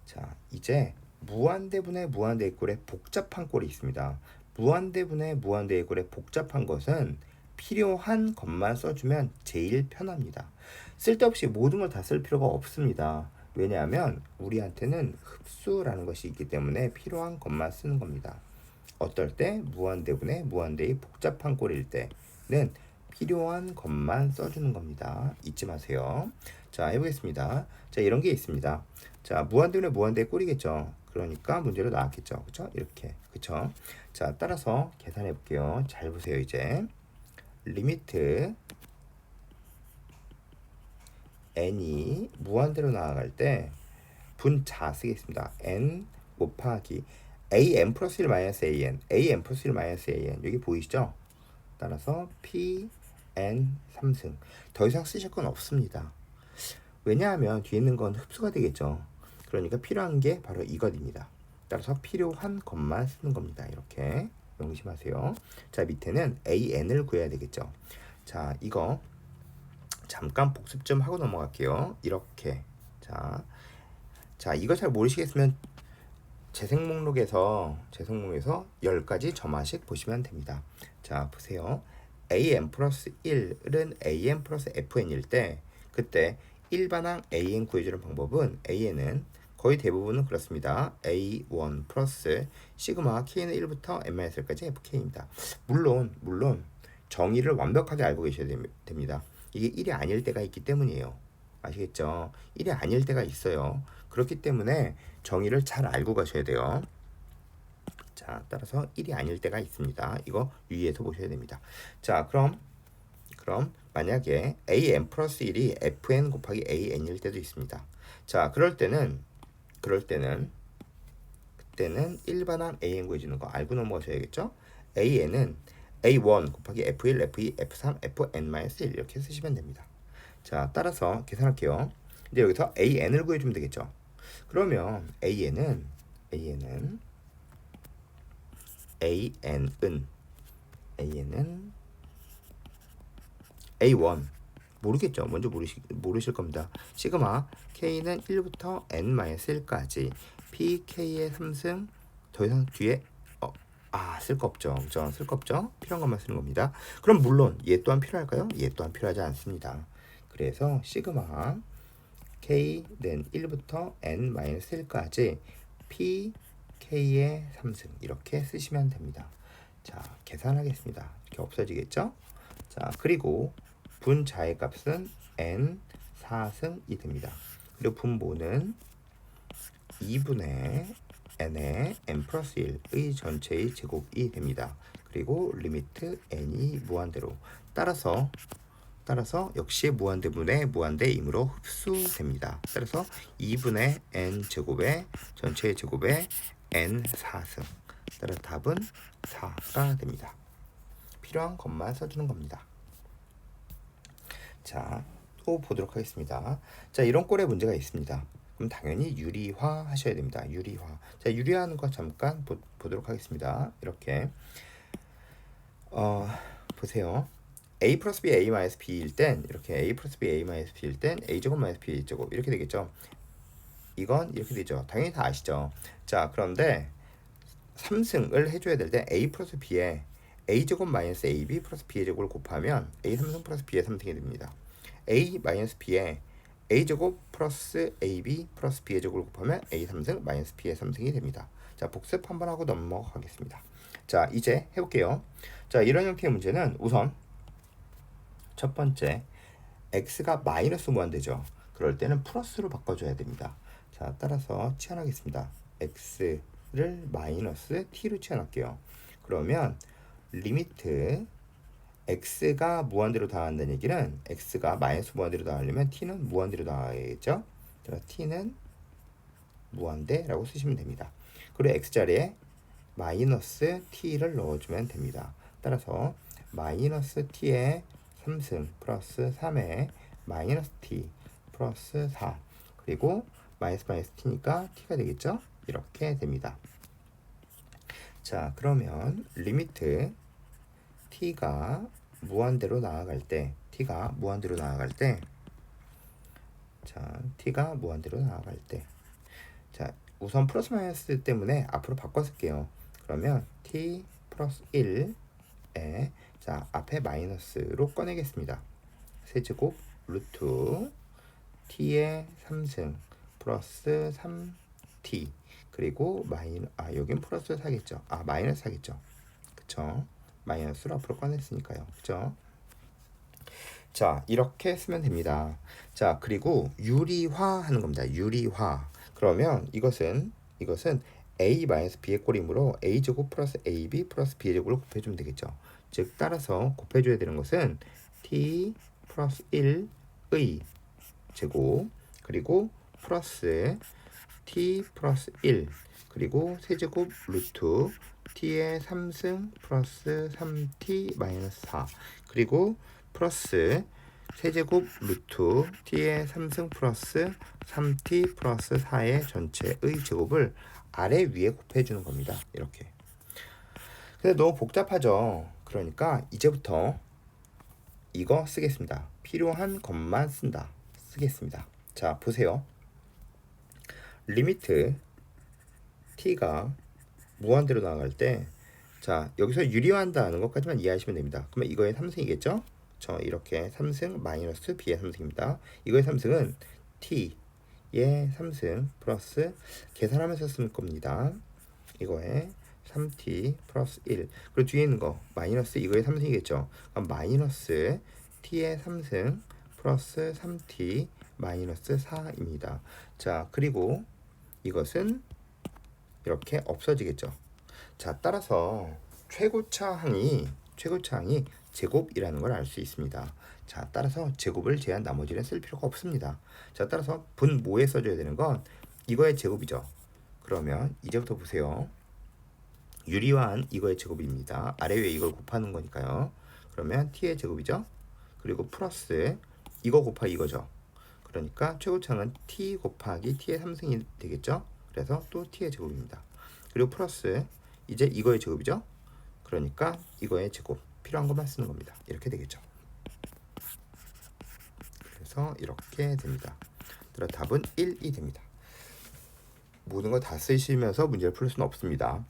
자, 이제 무한대분의 무한대의 꼴에 복잡한 꼴이 있습니다. 무한대분의 무한대의 꼴에 복잡한 것은 필요한 것만 써주면 제일 편합니다. 쓸데없이 모든 걸 다 쓸 필요가 없습니다. 왜냐하면 우리한테는 흡수라는 것이 있기 때문에 필요한 것만 쓰는 겁니다. 어떨 때 무한대분의 무한대의 복잡한 꼴일 때는 필요한 것만 써주는 겁니다. 잊지 마세요. 자, 해보겠습니다. 자, 이런 게 있습니다. 자, 무한대분의 무한대의 꼴이겠죠. 그러니까 문제로 나왔겠죠. 그쵸? 이렇게. 그쵸? 자, 따라서 계산해 볼게요. 잘 보세요, 이제. 리미트 n이 무한대로 나아갈 때 분자 쓰겠습니다. n 곱하기 an 플러스 1 마이너스 an 플러스 1 마이너스 an 여기 보이시죠? 따라서 p n 3승 더 이상 쓰실 건 없습니다. 왜냐하면 뒤에 있는 건 흡수가 되겠죠. 그러니까 필요한 게 바로 이것입니다. 따라서 필요한 것만 쓰는 겁니다. 이렇게 명심하세요. 자, 밑에는 an을 구해야 되겠죠. 자, 이거 잠깐 복습 좀 하고 넘어갈게요. 이렇게. 자, 이거 잘 모르시겠으면 재생 목록에서 10가지 점화식 보시면 됩니다. 자, 보세요. an 플러스 1은 an 플러스 fn일 때 그때 일반항 an 구해주는 방법은 an은 거의 대부분은 그렇습니다. a1 플러스 시그마 k는 1부터 n-1까지 fk입니다. 물론 정의를 완벽하게 알고 계셔야 됩니다. 이게 1이 아닐 때가 있기 때문이에요. 아시겠죠? 1이 아닐 때가 있어요. 그렇기 때문에 정의를 잘 알고 가셔야 돼요. 자, 따라서 1이 아닐 때가 있습니다. 이거 유의해서 보셔야 됩니다. 자, 그럼 그럼 만약에 an 플러스 1이 fn 곱하기 an일 때도 있습니다. 자, 그때는 일반항 an 구해주는 거 알고 넘어가셔야겠죠? an은 a1 곱하기 f1, f2, f3, fn-1 이렇게 쓰시면 됩니다. 자, 따라서 계산할게요. 이제 여기서 an을 구해주면 되겠죠? 그러면 an은 A1 모르겠죠. 먼저 모르실 겁니다. 시그마 K는 1부터 N-1까지 PK의 3승 더 이상 뒤에 쓸 거 없죠. 그죠? 쓸 거 없죠. 필요한 것만 쓰는 겁니다. 그럼 물론 얘 또한 필요할까요? 얘 또한 필요하지 않습니다. 그래서 시그마 K는 1부터 N-1까지 PK의 3승 이렇게 쓰시면 됩니다. 자, 계산하겠습니다. 이렇게 없어지겠죠? 자, 그리고 분자의 값은 n 4승이 됩니다. 그리고 분모는 2분의 n의 n 플러스 1의 전체의 제곱이 됩니다. 그리고 리미트 n이 무한대로 따라서 역시 무한대분의 무한대이므로 흡수됩니다. 따라서 2분의 n 제곱의 전체의 제곱의 n 4승. 따라서 답은 4가 됩니다. 필요한 것만 써주는 겁니다. 자, 또 보도록 하겠습니다. 자, 이런 꼴의 문제가 있습니다. 그럼 당연히 유리화 하셔야 됩니다. 유리화. 자, 유리화하는 거 잠깐 보도록 하겠습니다. 이렇게 보세요. a 플러스 b a 마이너스 b일 땐 이렇게 a 플러스 b a 마이너스 b일 땐 a 제곱 마이너스 b 제곱 이렇게 되겠죠. 이건 이렇게 되죠. 당연히 다 아시죠. 자, 그런데 3승을 해줘야 될 때 a 플러스 b에 a제곱 마이너스 ab 플러스 b의 제곱을 곱하면 a 3승 플러스 b의 3승이 됩니다. a 마이너스 b에 a제곱 플러스 ab 플러스 b의 제곱을 곱하면 a 3승 마이너스 b의 3승이 됩니다. 자, 복습 한번 하고 넘어가겠습니다. 자, 이제 해볼게요. 자, 이런 형태의 문제는 우선 첫 번째 x가 마이너스 무한대죠. 그럴 때는 플러스로 바꿔줘야 됩니다. 자, 따라서 치환하겠습니다. x를 마이너스 t로 치환할게요. 그러면 리미트 x가 무한대로 나간다는 얘기는 x가 마이너스 무한대로 나가려면 t는 무한대로 나가야겠죠. t는 무한대라고 쓰시면 됩니다. 그리고 x자리에 마이너스 t를 넣어주면 됩니다. 따라서 마이너스 t의 3승 플러스 3의 마이너스 t 플러스 4 그리고 마이너스 t니까 t가 되겠죠. 이렇게 됩니다. 자, 그러면 리미트 t가 무한대로 나아갈 때 자, 우선 플러스 마이너스 때문에 앞으로 바꿔 쓸게요. 그러면 t 플러스 1에 자, 앞에 마이너스로 꺼내겠습니다. 세제곱 루트 t의 3승 플러스 3t 그리고 여긴 플러스 4겠죠. 마이너스 4겠죠. 그쵸? 마이너스로 앞으로 꺼냈으니까요. 그쵸? 자, 이렇게 쓰면 됩니다. 자, 그리고 유리화 하는 겁니다. 유리화. 그러면 이것은 a-b의 꼴이므로 a제곱 플러스 ab 플러스 b의 제곱을 곱해주면 되겠죠. 즉, 따라서 곱해줘야 되는 것은 t 플러스 1의 제곱 그리고 플러스 t 플러스 1 그리고 세제곱 루트 t의 3승 플러스 3t 마이너스 4 그리고 플러스 세제곱 루트 t의 3승 플러스 3t 플러스 4의 전체의 제곱을 아래 위에 곱해주는 겁니다. 이렇게. 근데 너무 복잡하죠. 그러니까 이제부터 이거 쓰겠습니다. 필요한 것만 쓰겠습니다. 자, 보세요. 리미트 t가 무한대로 나아갈 때 자, 여기서 유리화한다는 것까지만 이해하시면 됩니다. 그러면 이거의 3승이겠죠? 이렇게 3승 마이너스 b의 3승입니다. 이거의 3승은 t의 3승 플러스 계산하면서 쓸 겁니다. 이거에 3t 플러스 1 그리고 뒤에 있는 거 마이너스 이거의 3승이겠죠. 그럼 마이너스 t의 3승 플러스 3t 마이너스 4입니다. 자, 그리고 이것은 이렇게 없어지겠죠. 자, 따라서 최고차항이 제곱이라는 걸 알 수 있습니다. 자, 따라서 제곱을 제한 나머지는 쓸 필요가 없습니다. 자, 따라서 분모에 써줘야 되는 건 이거의 제곱이죠. 그러면 이제부터 보세요. 유리화한 이거의 제곱입니다. 아래 위에 이걸 곱하는 거니까요. 그러면 t의 제곱이죠. 그리고 플러스 이거 곱하기 이거죠. 그러니까 최고차는 t 곱하기 t의 3승이 되겠죠. 그래서 또 t의 제곱입니다. 그리고 플러스 이제 이거의 제곱이죠. 그러니까 이거의 제곱 필요한 것만 쓰는 겁니다. 이렇게 되겠죠. 그래서 이렇게 됩니다. 그래서 답은 1이 됩니다. 모든 거 다 쓰시면서 문제를 풀 수는 없습니다.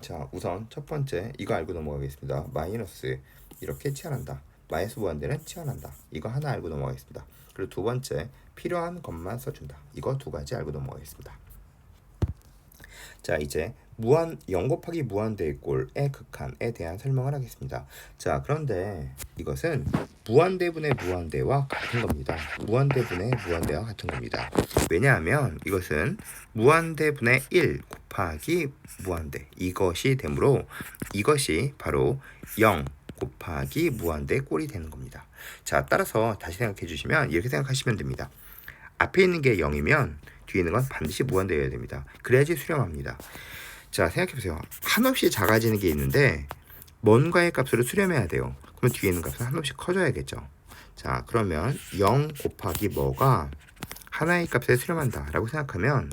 자, 우선 첫 번째 이거 알고 넘어가겠습니다. 마이너스 이렇게 치환한다. 마이너스 무한대는 치환한다. 이거 하나 알고 넘어가겠습니다. 그리고 두 번째 필요한 것만 써준다. 이거 두 가지 알고 넘어가겠습니다. 자, 이제 0 곱하기 무한대의 꼴의 극한에 대한 설명을 하겠습니다. 자, 그런데 이것은 무한대분의 무한대와 같은 겁니다. 무한대분의 무한대와 같은 겁니다. 왜냐하면 이것은 무한대분의 1 곱하기 무한대 이것이 되므로 이것이 바로 0 곱하기 무한대의 꼴이 되는 겁니다. 자, 따라서 다시 생각해 주시면 이렇게 생각하시면 됩니다. 앞에 있는 게 0이면 뒤에 있는 건 반드시 무한대여야 됩니다. 그래야지 수렴합니다. 자, 생각해보세요. 한없이 작아지는 게 있는데 뭔가의 값으로 수렴해야 돼요. 그러면 뒤에 있는 값은 한없이 커져야겠죠. 자, 그러면 0 곱하기 뭐가 하나의 값에 수렴한다 라고 생각하면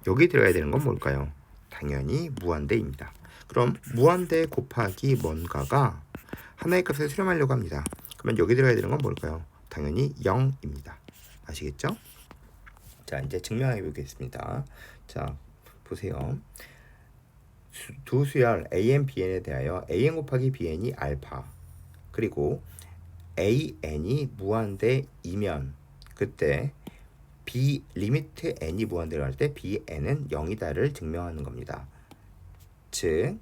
여기 들어가야 되는 건 뭘까요? 당연히 무한대입니다. 그럼 무한대 곱하기 뭔가가 하나의 값에 수렴하려고 합니다. 그러면 여기 들어가야 되는 건 뭘까요? 당연히 0입니다. 아시겠죠? 자, 이제 증명해 보겠습니다. 자, 보세요. 두 수열 AN, BN에 대하여 AN 곱하기 BN이 알파 그리고 AN이 무한대이면 그때 B 리미트 N이 무한대로 할 때 BN은 0이다를 증명하는 겁니다. 즉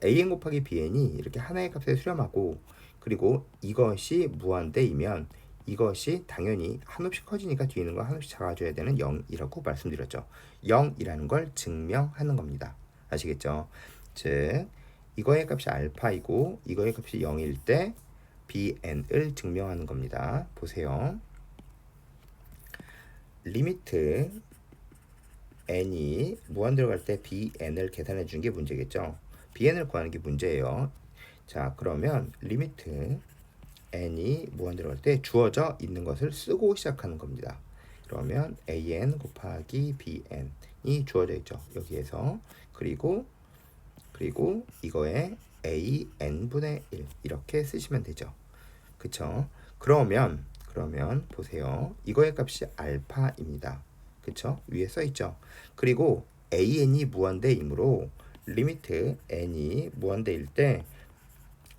AN 곱하기 BN이 이렇게 하나의 값에 수렴하고 그리고 이것이 무한대이면 이것이 당연히 한없이 커지니까 뒤에 있는 건 한없이 작아져야 되는 0이라고 말씀드렸죠. 0이라는 걸 증명하는 겁니다. 아시겠죠? 즉 이거의 값이 알파이고 이거의 값이 0일 때 bn을 증명하는 겁니다. 보세요. 리미트 n이 무한대로 갈 때 bn을 계산해 주는 게 문제겠죠. bn을 구하는 게 문제예요. 자, 그러면 리미트 n이 무한대로 갈 때 주어져 있는 것을 쓰고 시작하는 겁니다. 그러면 an 곱하기 bn이 주어져 있죠. 여기에서 그리고 이거에 an분의 1 이렇게 쓰시면 되죠. 그쵸? 그러면 보세요. 이거의 값이 알파입니다. 그쵸? 위에 써 있죠. 그리고 an이 무한대이므로 리미트 n이 무한대일 때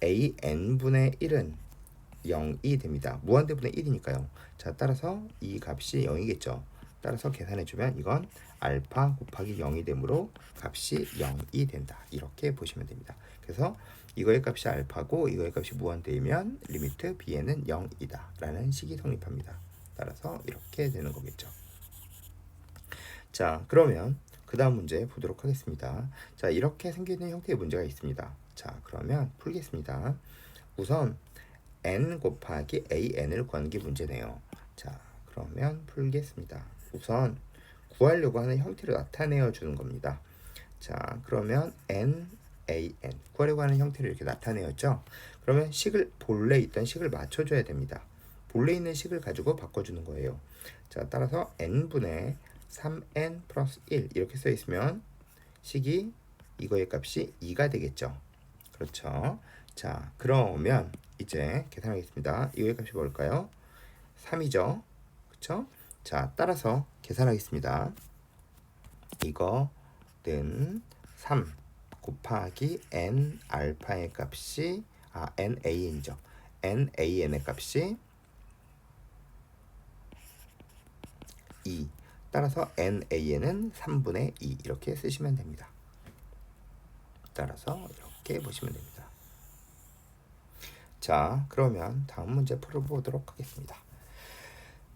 an분의 1은 0이 됩니다. 무한대분의 1이니까요. 자, 따라서 이 값이 0이겠죠. 따라서 계산해주면 이건 알파 곱하기 0이 되므로 값이 0이 된다. 이렇게 보시면 됩니다. 그래서 이거의 값이 알파고 이거의 값이 무한대이면 리미트 bn은 0이다 라는 식이 성립합니다. 따라서 이렇게 되는 거겠죠. 자, 그러면 그 다음 문제 보도록 하겠습니다. 자, 이렇게 생기는 형태의 문제가 있습니다. 자, 그러면 풀겠습니다. 우선 n 곱하기 an을 구하는 게 문제네요. 자, 그러면 풀겠습니다. 우선 구하려고 하는 형태를 나타내어 주는 겁니다. 자, 그러면 n, an 구하려고 하는 형태를 이렇게 나타내었죠. 그러면 식을 본래 있던 식을 맞춰줘야 됩니다. 본래 있는 식을 가지고 바꿔주는 거예요. 자, 따라서 n분의 3n 플러스 1 이렇게 써 있으면 식이 이거의 값이 2가 되겠죠. 그렇죠. 자, 그러면 이제 계산하겠습니다. 이거의 값이 뭘까요? 3이죠. 그렇죠? 자, 따라서 계산하겠습니다. 이거는 3 곱하기 n 알파의 값이 nan이죠. nan의 값이 2. 따라서 nan은 3분의 2 이렇게 쓰시면 됩니다. 따라서 이렇게 보시면 됩니다. 자, 그러면 다음 문제 풀어보도록 하겠습니다.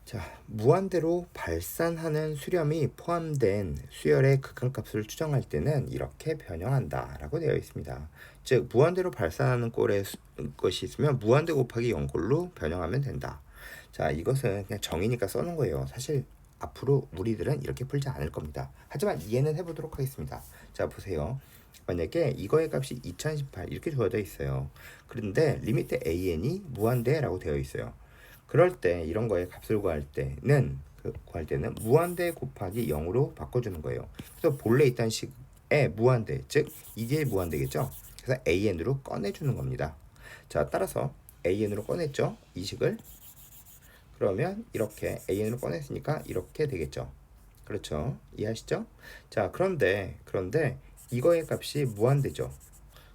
자, 무한대로 발산하는 수렴이 포함된 수열의 극한값을 추정할 때는 이렇게 변형한다 라고 되어 있습니다. 즉 무한대로 발산하는 꼴의 것이 있으면 무한대 곱하기 0꼴로 변형하면 된다. 자, 이것은 그냥 정의니까 써놓은 거예요. 사실 앞으로 우리들은 이렇게 풀지 않을 겁니다. 하지만 이해는 해보도록 하겠습니다. 자, 보세요. 만약에 이거의 값이 2018 이렇게 주어져 있어요. 그런데 리미트 an이 무한대라고 되어 있어요. 그럴 때 이런 거에 값을 구할 때는 무한대 곱하기 0으로 바꿔주는 거예요. 그래서 본래 있던 식의 무한대, 즉 이게 무한대겠죠. 그래서 an으로 꺼내주는 겁니다. 자, 따라서 an으로 꺼냈죠. 이 식을. 그러면 이렇게 an으로 꺼냈으니까 이렇게 되겠죠. 그렇죠. 이해하시죠? 자, 그런데 이거의 값이 무한대죠.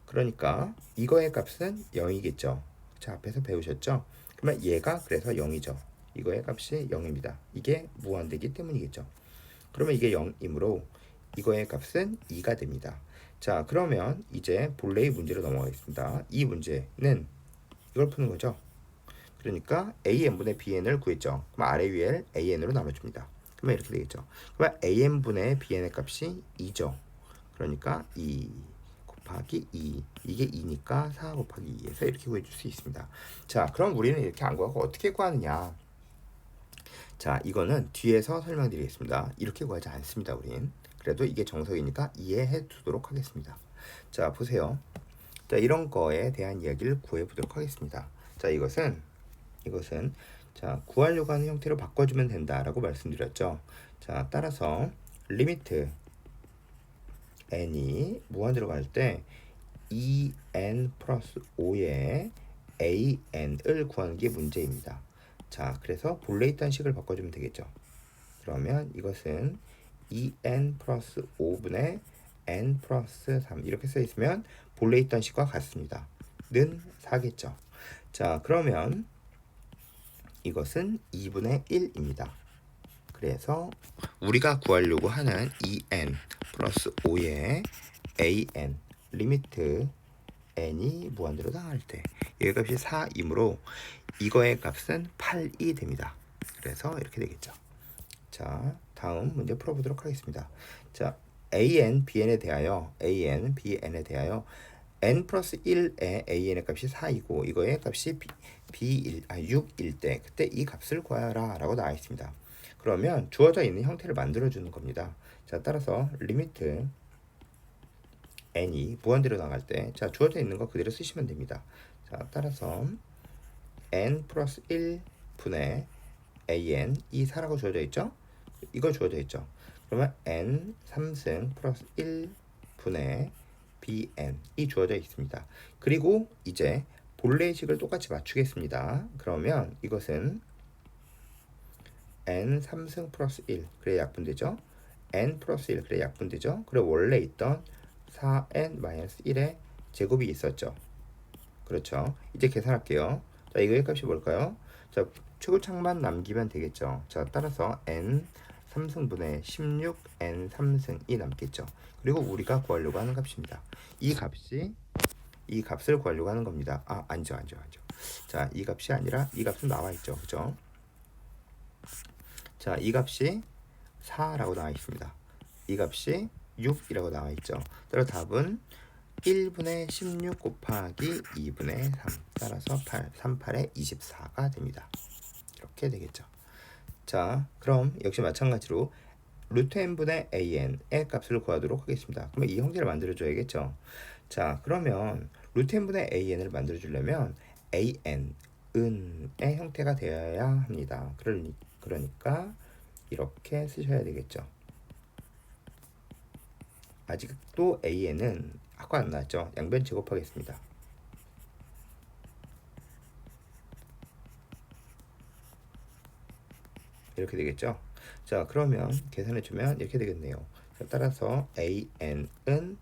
그러니까 이거의 값은 0이겠죠. 자, 앞에서 배우셨죠? 그러면 얘가 그래서 0이죠. 이거의 값이 0입니다. 이게 무한대기 때문이겠죠. 그러면 이게 0이므로 이거의 값은 2가 됩니다. 자, 그러면 이제 본래의 문제로 넘어가겠습니다. 이 문제는 이걸 푸는 거죠. 그러니까 an분의 bn을 구했죠. 그럼 아래 위에 an으로 나눠줍니다. 그러면 이렇게 되겠죠. 그러면 an분의 bn의 값이 2죠. 그러니까 2 곱하기 2 이게 2니까 4 곱하기 2에서 이렇게 구해줄 수 있습니다. 자, 그럼 우리는 이렇게 안 구하고 어떻게 구하느냐. 자, 이거는 뒤에서 설명드리겠습니다. 이렇게 구하지 않습니다. 우린 그래도 이게 정석이니까 이해해 두도록 하겠습니다. 자, 보세요. 자, 이런 거에 대한 이야기를 구해 보도록 하겠습니다. 자, 이것은 자, 구하려고 하는 형태로 바꿔주면 된다라고 말씀드렸죠. 자, 따라서 리미트 n이 무한대로 갈 때 2n 플러스 5의 an을 구하는 게 문제입니다. 자, 그래서 본래 있던 식을 바꿔주면 되겠죠. 그러면 이것은 2n 플러스 5분의 n 플러스 3 이렇게 써 있으면 본래 있던 식과 같습니다. 는 4겠죠. 자, 그러면 이것은 2분의 1입니다. 그래서 우리가 구하려고 하는 2n 플러스 5의 an 리미트 n이 무한대로 나갈 때 이 값이 4이므로 이거의 값은 8이 됩니다. 그래서 이렇게 되겠죠. 자, 다음 문제 풀어보도록 하겠습니다. 자, an bn에 대하여 n 플러스 1의 an의 값이 4이고 이거의 값이 6일 때 그때 이 값을 구하라 라고 나와 있습니다. 그러면 주어져 있는 형태를 만들어 주는 겁니다. 자, 따라서 리미트 n이 무한대로 나갈 때 자, 주어져 있는 거 그대로 쓰시면 됩니다. 자, 따라서 n 플러스 1분의 an 이 4라고 주어져 있죠? 이거 주어져 있죠. 그러면 n 3승 플러스 1분의 bn 이 주어져 있습니다. 그리고 이제 본래의 식을 똑같이 맞추겠습니다. 그러면 이것은 n 3승 플러스 1 그래 약분되죠. n 플러스 1 그래 약분되죠. 그리고 원래 있던 4n 마이너스 1의 제곱이 있었죠. 그렇죠. 이제 계산할게요. 자, 이거의 값이 뭘까요? 자, 최고창만 남기면 되겠죠. 자, 따라서 n 3승분의 16 n 3승이 남겠죠. 그리고 우리가 구하려고 하는 값입니다. 이 값을 구하려고 하는 겁니다. 아, 아니죠. 자, 이 값이 아니라 이 값은 나와 있죠. 그죠? 자, 이 값이 4라고 나와 있습니다. 이 값이 6이라고 나와 있죠. 따라서 답은 1분의 16 곱하기 2분의 3 따라서 38의 24가 됩니다. 이렇게 되겠죠. 자, 그럼 역시 마찬가지로 루트 n분의 an의 값을 구하도록 하겠습니다. 그러면 이 형태를 만들어줘야겠죠. 자, 그러면 루트 n분의 an을 만들어주려면 an은 의 형태가 되어야 합니다. 그러니까 이렇게 쓰셔야 되겠죠. 아직도 an은 아까 안 나왔죠. 양변 제곱하겠습니다. 이렇게 되겠죠. 자, 그러면 계산해주면 이렇게 되겠네요. 자, 따라서 an은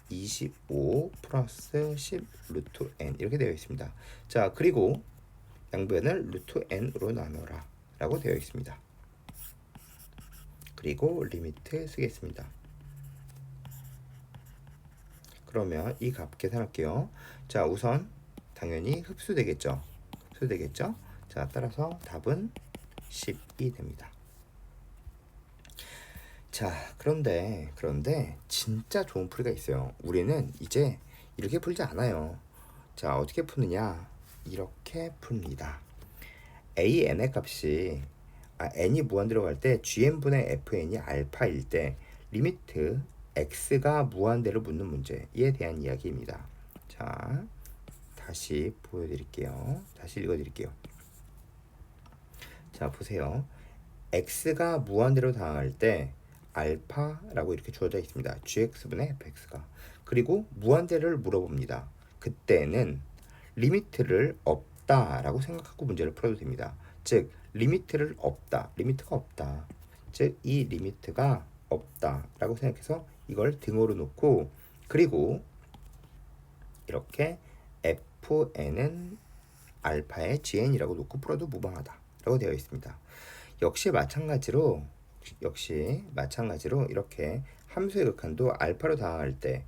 25 플러스 10 루트 n 이렇게 되어 있습니다. 자, 그리고 양변을 루트 n으로 나눠라 라고 되어 있습니다. 그리고 리미트 쓰겠습니다. 그러면 이 값 계산할게요. 자, 우선 당연히 흡수되겠죠. 자, 따라서 답은 10이 됩니다. 자, 그런데 진짜 좋은 풀이가 있어요. 우리는 이제 이렇게 풀지 않아요. 자, 어떻게 푸느냐? 이렇게 풉니다. AN의 값이 n이 무한대로 갈 때 GN분의 FN이 알파일 때 리미트 x가 무한대로 묻는 문제에 대한 이야기입니다. 자, 다시 보여드릴게요. 다시 읽어드릴게요. 자, 보세요. x가 무한대로 다가갈 때 알파라고 이렇게 주어져 있습니다. gx분의 fx가. 그리고 무한대를 물어봅니다. 그때는 리미트를 없다라고 생각하고 문제를 풀어도 됩니다. 즉 리미트를 없다, 리미트가 없다. 즉 이 리미트가 없다라고 생각해서 이걸 등호로 놓고 그리고 이렇게 fn은 알파의 gn이라고 놓고 풀어도 무방하다라고 되어 있습니다. 역시 마찬가지로 이렇게 함수의 극한도 알파로 다가갈 때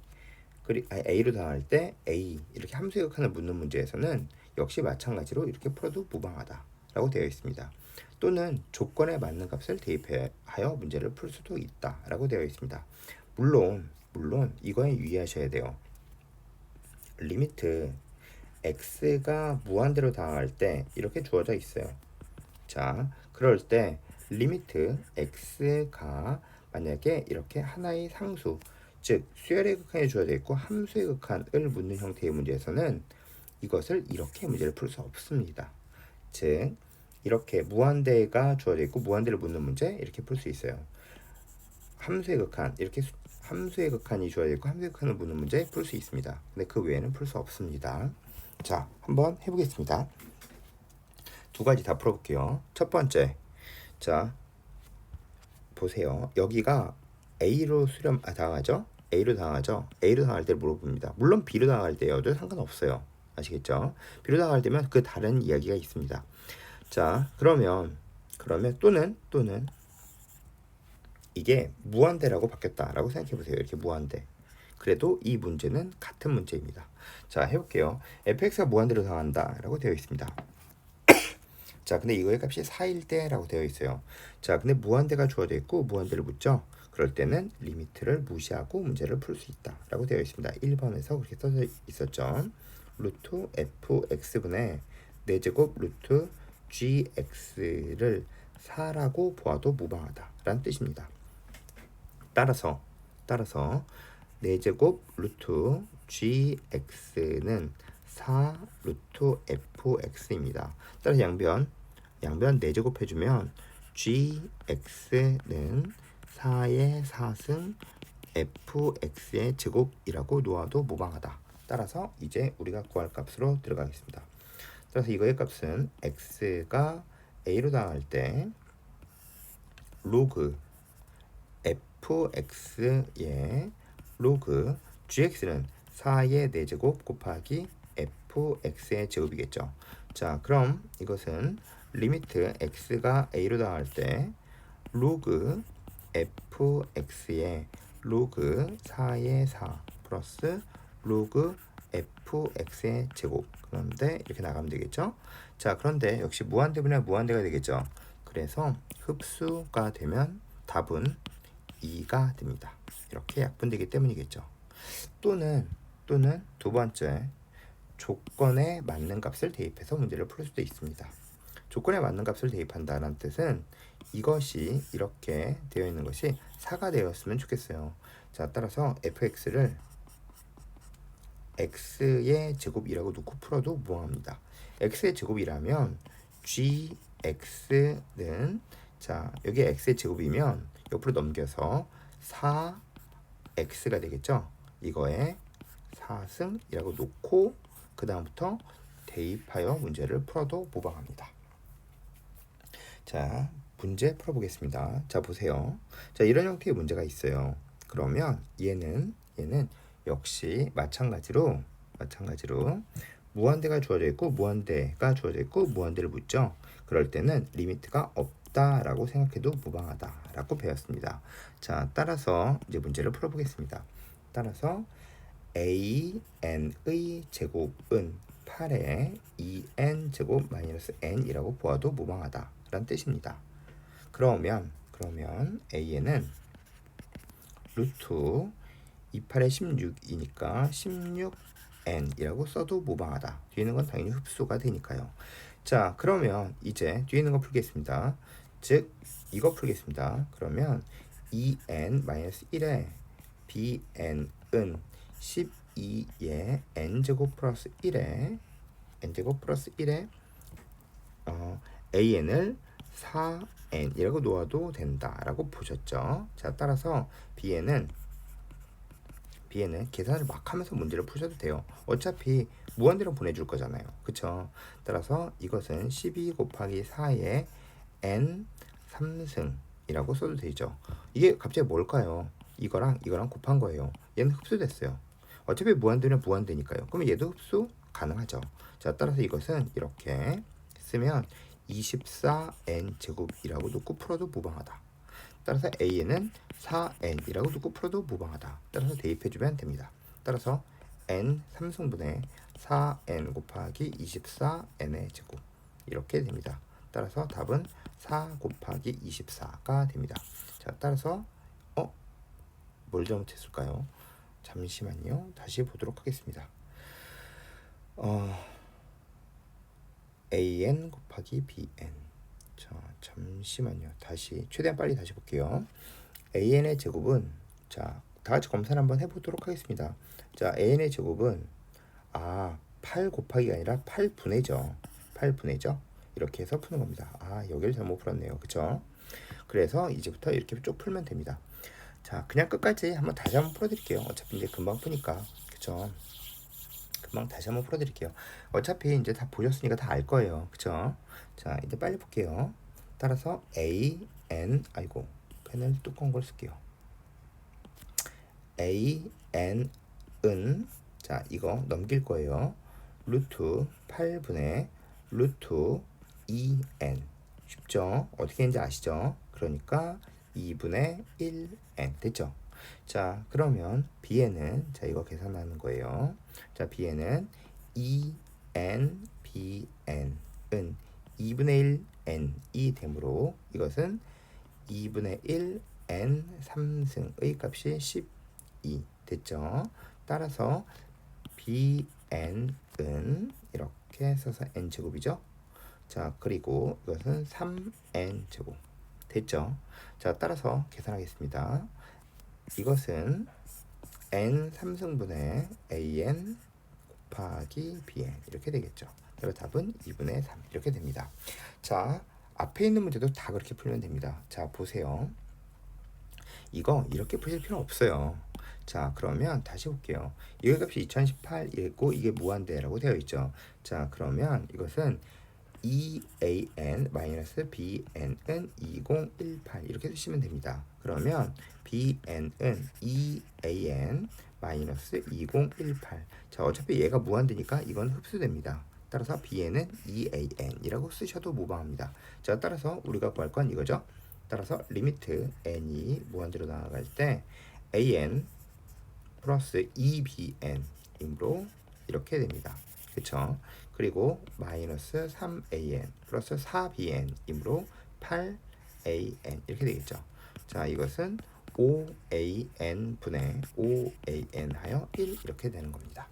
a로 다가갈 때 a 이렇게 함수의 극한을 묻는 문제에서는 역시 마찬가지로 이렇게 풀어도 무방하다라고 되어 있습니다. 또는 조건에 맞는 값을 대입하여 문제를 풀 수도 있다라고 되어 있습니다. 물론 이거에 유의하셔야 돼요. 리미트 x가 무한대로 다가갈 때 이렇게 주어져 있어요. 자, 그럴 때 리미트 x가 만약에 이렇게 하나의 상수, 즉 수열의 극한이 주어져 있고 함수의 극한을 묻는 형태의 문제에서는 이것을 이렇게 문제를 풀 수 없습니다. 즉 이렇게 무한대가 주어져 있고 무한대를 묻는 문제 이렇게 풀 수 있어요. 함수의 극한 이렇게 함수의 극한이 주어져 있고 함수의 극한을 묻는 문제 풀 수 있습니다. 근데 그 외에는 풀 수 없습니다. 자, 한번 해보겠습니다. 두 가지 다 풀어볼게요. 첫 번째, 자 보세요. 여기가 A로 당하죠? A로 당할 때 물어봅니다. 물론 B로 당할 때여도 상관없어요. 아시겠죠? B로 당할 때면 그 다른 이야기가 있습니다. 자, 그러면 또는 이게 무한대라고 바뀌었다라고 생각해 보세요. 이렇게 무한대. 그래도 이 문제는 같은 문제입니다. 자, 해볼게요. fx가 무한대로 당한다라고 되어 있습니다. 자, 근데 이거의 값이 4일 때라고 되어 있어요. 자, 근데 무한대가 주어져 있고 무한대를 묻죠. 그럴 때는 리미트를 무시하고 문제를 풀 수 있다라고 되어 있습니다. 1번에서 그렇게 써져 있었죠. 루트 fx분의 4제곱 루트 gx를 4라고 보아도 무방하다라는 뜻입니다. 따라서 4제곱 루트 gx는 4 루트 fx입니다. 따라서 양변 4제곱 해주면 gx는 4의 4승 fx의 제곱이라고 놓아도 무방하다. 따라서 이제 우리가 구할 값으로 들어가겠습니다. 따라서 이거의 값은 x가 a로 당할 때 로그 fx의 로그 gx는 4의 4제곱 곱하기 fx의 제곱이겠죠. 자, 그럼 이것은 리미트 x가 a로 당할 때 로그 fx의 로그 4의 4 플러스 로그 fx의 제곱. 그런데 이렇게 나가면 되겠죠. 자, 그런데 역시 무한대분의 무한대가 되겠죠. 그래서 흡수가 되면 답은 2가 됩니다. 이렇게 약분되기 때문이겠죠. 또는 두 번째, 조건에 맞는 값을 대입해서 문제를 풀 수도 있습니다. 조건에 맞는 값을 대입한다는 뜻은 이것이 이렇게 되어 있는 것이 4가 되었으면 좋겠어요. 자, 따라서 fx를 x의 제곱이라고 놓고 풀어도 무방합니다. x의 제곱이라면 gx는 자, 여기 x의 제곱이면 옆으로 넘겨서 4x가 되겠죠. 이거에 4승이라고 놓고 그 다음부터 대입하여 문제를 풀어도 무방합니다. 자, 문제 풀어보겠습니다. 자, 보세요. 자, 이런 형태의 문제가 있어요. 그러면 얘는 역시 마찬가지로 무한대가 주어져 있고 무한대가 주어져 있고 무한대를 묻죠. 그럴 때는 리미트가 없다라고 생각해도 무방하다라고 배웠습니다. 자, 따라서 이제 문제를 풀어보겠습니다. 따라서 an의 제곱은 8의 2n 제곱 마이너스 n이라고 보아도 무방하다 라는 뜻입니다. 그러면 AN은 루트 28에 16이니까 16n이라고 써도 무방하다. 뒤에 있는 건 당연히 흡수가 되니까요. 자, 그러면 이제 뒤에 있는 거 풀겠습니다. 즉 이거 풀겠습니다. 그러면 2n-1에 bn은 12의 n제곱 플러스 1에 an을 4n이라고 놓아도 된다라고 보셨죠. 자, 따라서 bn은 계산을 막 하면서 문제를 푸셔도 돼요. 어차피 무한대로 보내줄 거잖아요. 그쵸? 따라서 이것은 12 곱하기 4의 n 3승이라고 써도 되죠. 이게 갑자기 뭘까요? 이거랑 곱한 거예요. 얘는 흡수됐어요. 어차피 무한대는 무한대니까요. 그럼 얘도 흡수 가능하죠. 자, 따라서 이것은 이렇게 쓰면 24n 제곱이라고 놓고 풀어도 무방하다. 따라서 a는 4n이라고 놓고 풀어도 무방하다. 따라서 대입해주면 됩니다. 따라서 n 3승분의 4n 곱하기 24n의 제곱 이렇게 됩니다. 따라서 답은 4 곱하기 24가 됩니다. 자, 따라서 뭘 잘못했을까요? 잠시만요. 다시 보도록 하겠습니다. an 곱하기 bn. 자, 잠시만요. 다시 최대한 빨리 다시 볼게요. an의 제곱은 자, 다 같이 검사를 한번 해보도록 하겠습니다. 자, an의 제곱은 8 곱하기가 아니라 8분의죠. 8분의죠. 이렇게 해서 푸는 겁니다. 여기를 잘못 풀었네요. 그쵸? 그래서 이제부터 이렇게 쭉 풀면 됩니다. 자, 그냥 끝까지 한번 다시 한번 풀어드릴게요. 어차피 이제 금방 푸니까. 그쵸? 금방 다시 한번 풀어드릴게요. 어차피 이제 다 보셨으니까 다 알 거예요. 그쵸? 자, 이제 빨리 볼게요. 따라서 펜을 두꺼운 걸 쓸게요. an은 자, 이거 넘길 거예요. 루트 8분의 루트 2n. 쉽죠? 어떻게 했는지 아시죠? 그러니까 2분의 1n 됐죠? 자, 그러면 bn은 자, 이거 계산하는 거예요. 자, bn은 2n bn은 2분의 1n이 되므로 이것은 2분의 1n 3승의 값이 12 됐죠? 따라서 bn은 이렇게 써서 n제곱이죠? 자, 그리고 이것은 3n제곱 됐죠? 자, 따라서 계산하겠습니다. 이것은 n 3승분의 an 곱하기 bn 이렇게 되겠죠. 그래서 답은 2분의 3 이렇게 됩니다. 자, 앞에 있는 문제도 다 그렇게 풀면 됩니다. 자, 보세요. 이거 이렇게 푸실 필요 없어요. 자, 그러면 다시 볼게요. 이 값이 2018이고 이게 무한대라고 되어 있죠. 자, 그러면 이것은 2an-bn은 2018 이렇게 쓰시면 됩니다. 그러면 bn은 2an-2018. 자, 어차피 얘가 무한대니까 이건 흡수됩니다. 따라서 bn은 2an이라고 쓰셔도 무방합니다. 자, 따라서 우리가 구할 건 이거죠. 따라서 리미트 n이 무한대로 나아갈 때 an 플러스 2bn이므로 이렇게 됩니다. 그쵸? 그리고 마이너스 3an 플러스 4bn이므로 8an 이렇게 되겠죠. 자, 이것은 5an 분의 5an 하여 1 이렇게 되는 겁니다.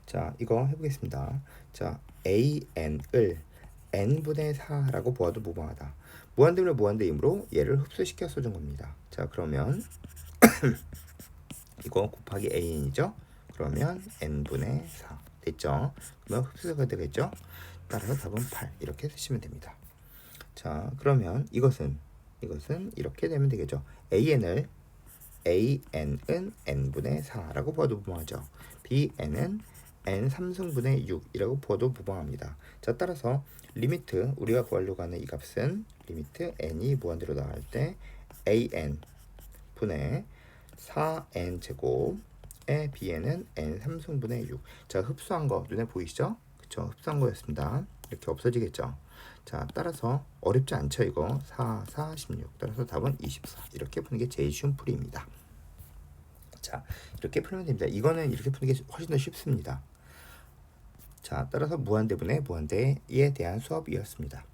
자, 이거 해보겠습니다. 자, an을 n분의 4라고 보아도 무방하다. 무한대면 무한대이므로 얘를 흡수시켜 써준 겁니다. 자, 그러면 이거 곱하기 an이죠. 그러면 n분의 4 됐죠. 그러면 흡수가 되겠죠. 따라서 답은 8 이렇게 쓰시면 됩니다. 자, 그러면 이것은 이렇게 되면 되겠죠. an은 n분의 4라고 봐도 무방하죠. bn은 n 3승분의 6이라고 봐도 무방합니다. 자, 따라서 리미트 우리가 구하려고 하는 이 값은 리미트 n이 무한대로 나갈 때 an 분의 4n 제곱의 bn은 n 3승분의 6. 자, 흡수한 거 눈에 보이시죠? 그쵸? 흡수한 거였습니다. 이렇게 없어지겠죠? 자, 따라서 어렵지 않죠? 이거 4, 4, 16. 따라서 답은 24. 이렇게 푸는 게 제일 쉬운 풀이입니다. 자, 이렇게 풀면 됩니다. 이거는 이렇게 푸는 게 훨씬 더 쉽습니다. 자, 따라서 무한대분의 무한대에 대한 수업이었습니다.